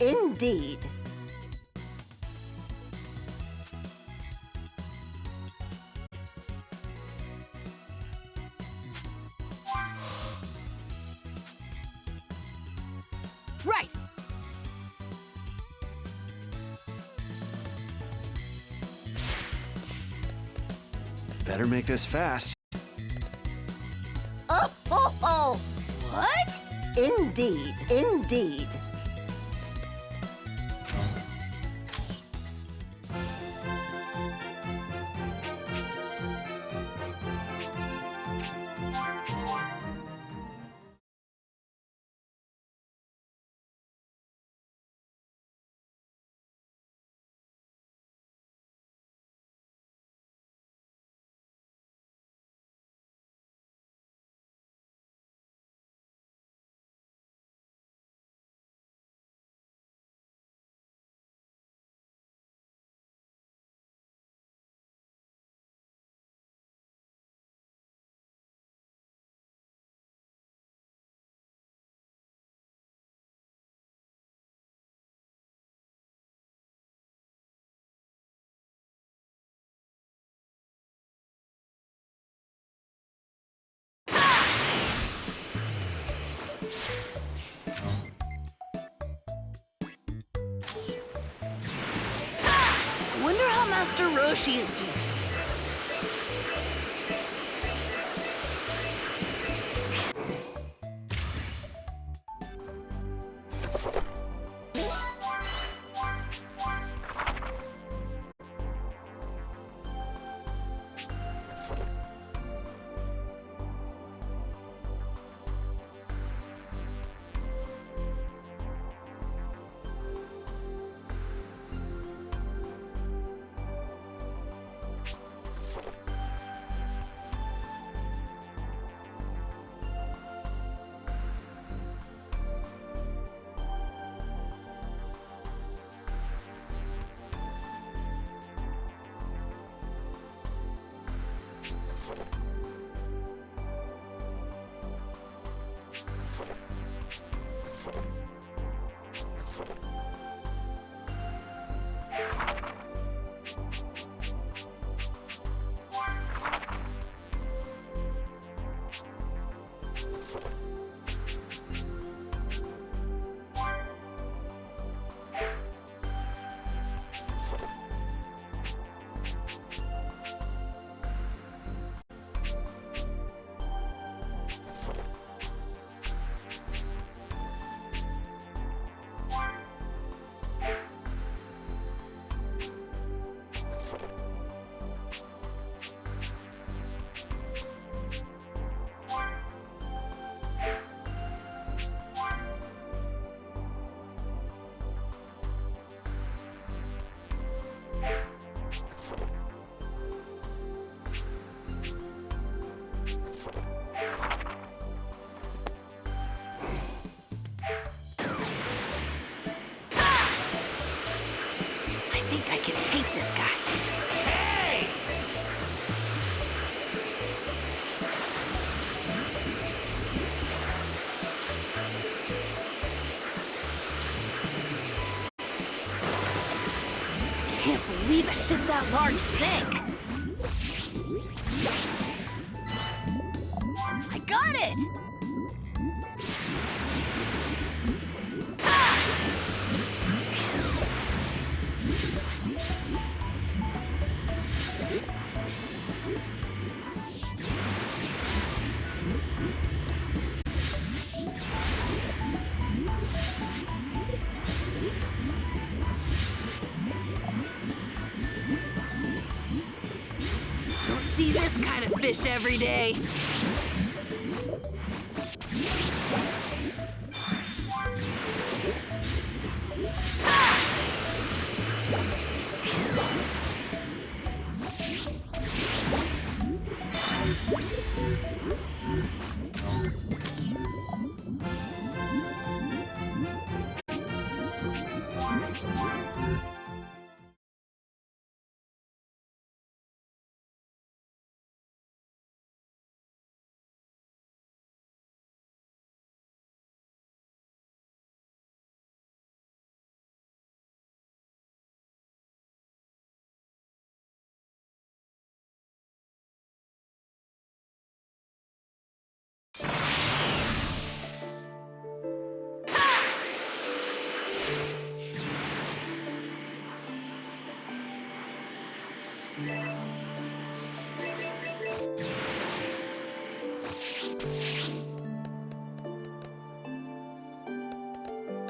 Indeed. Right. Better make this fast. Oh, ho, ho! What? Indeed, indeed. Master Roshi is doing. I think I can take this guy. Hey! Can't believe a ship that large sank. I got it! Don't see this kind of fish every day.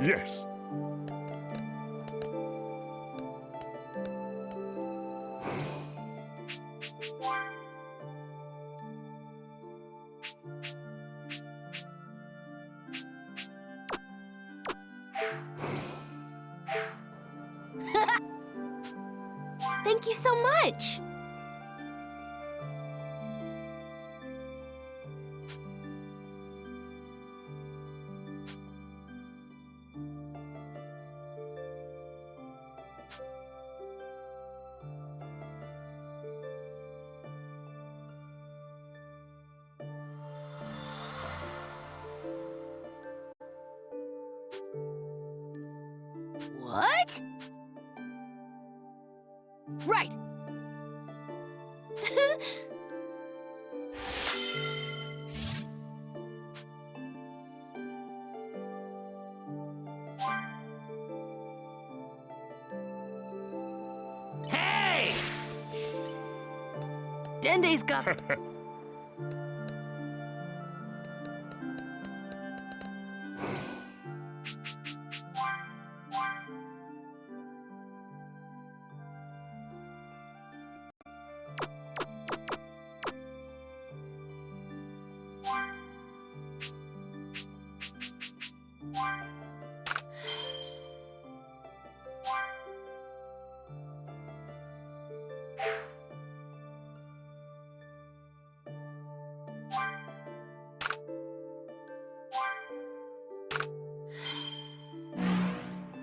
Yes. Thank you so much. What? Right. Dende's got...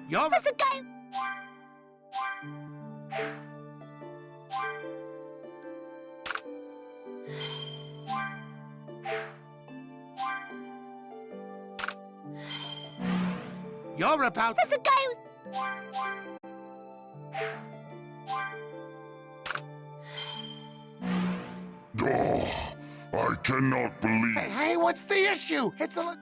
You're There's a guy. You're about... There's a guy. Oh, I cannot believe. Hey, what's the issue? It's a...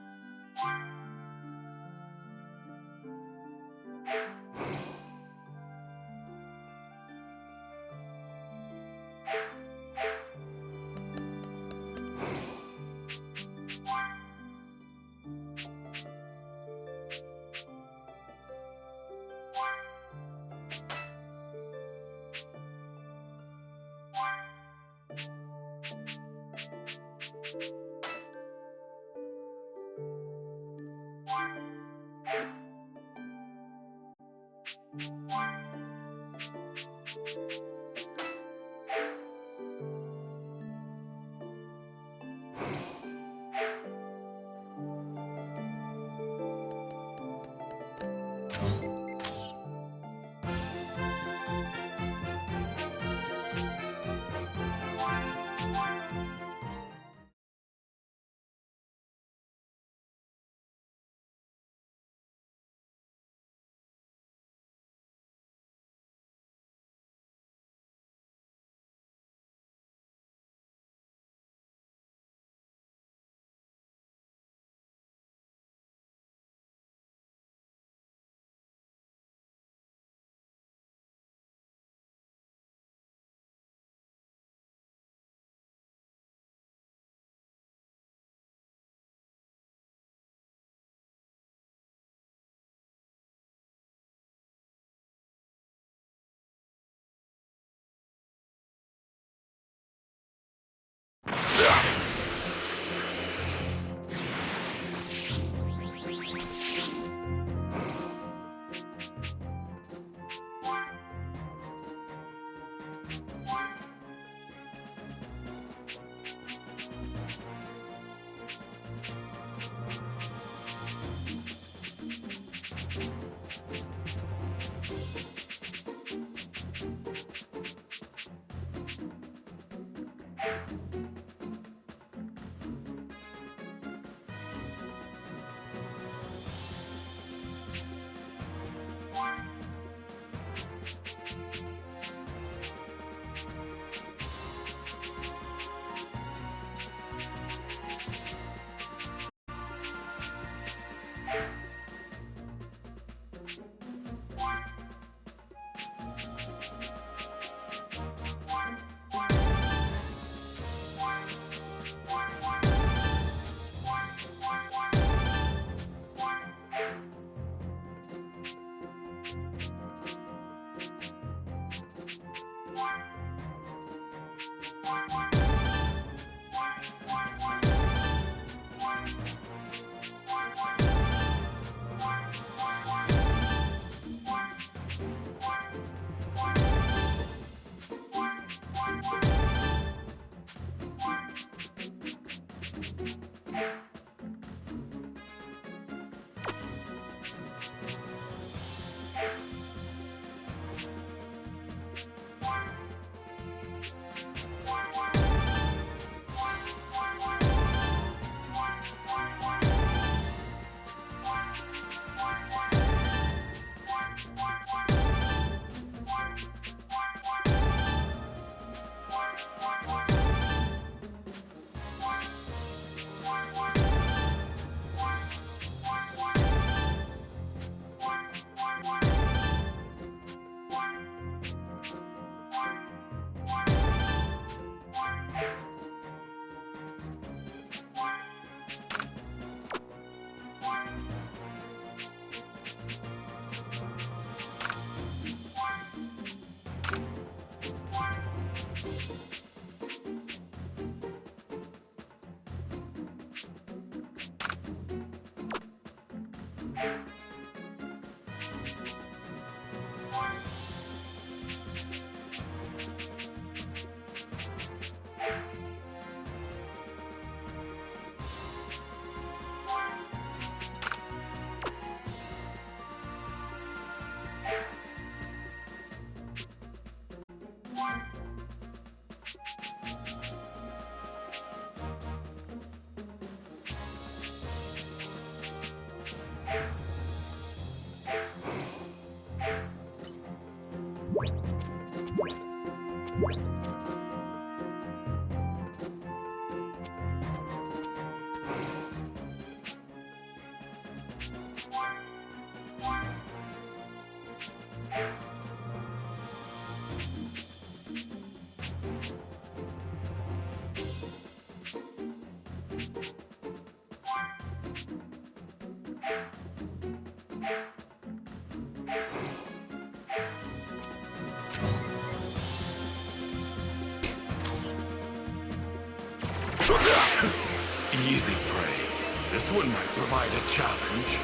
Easy prey. This one might provide a challenge.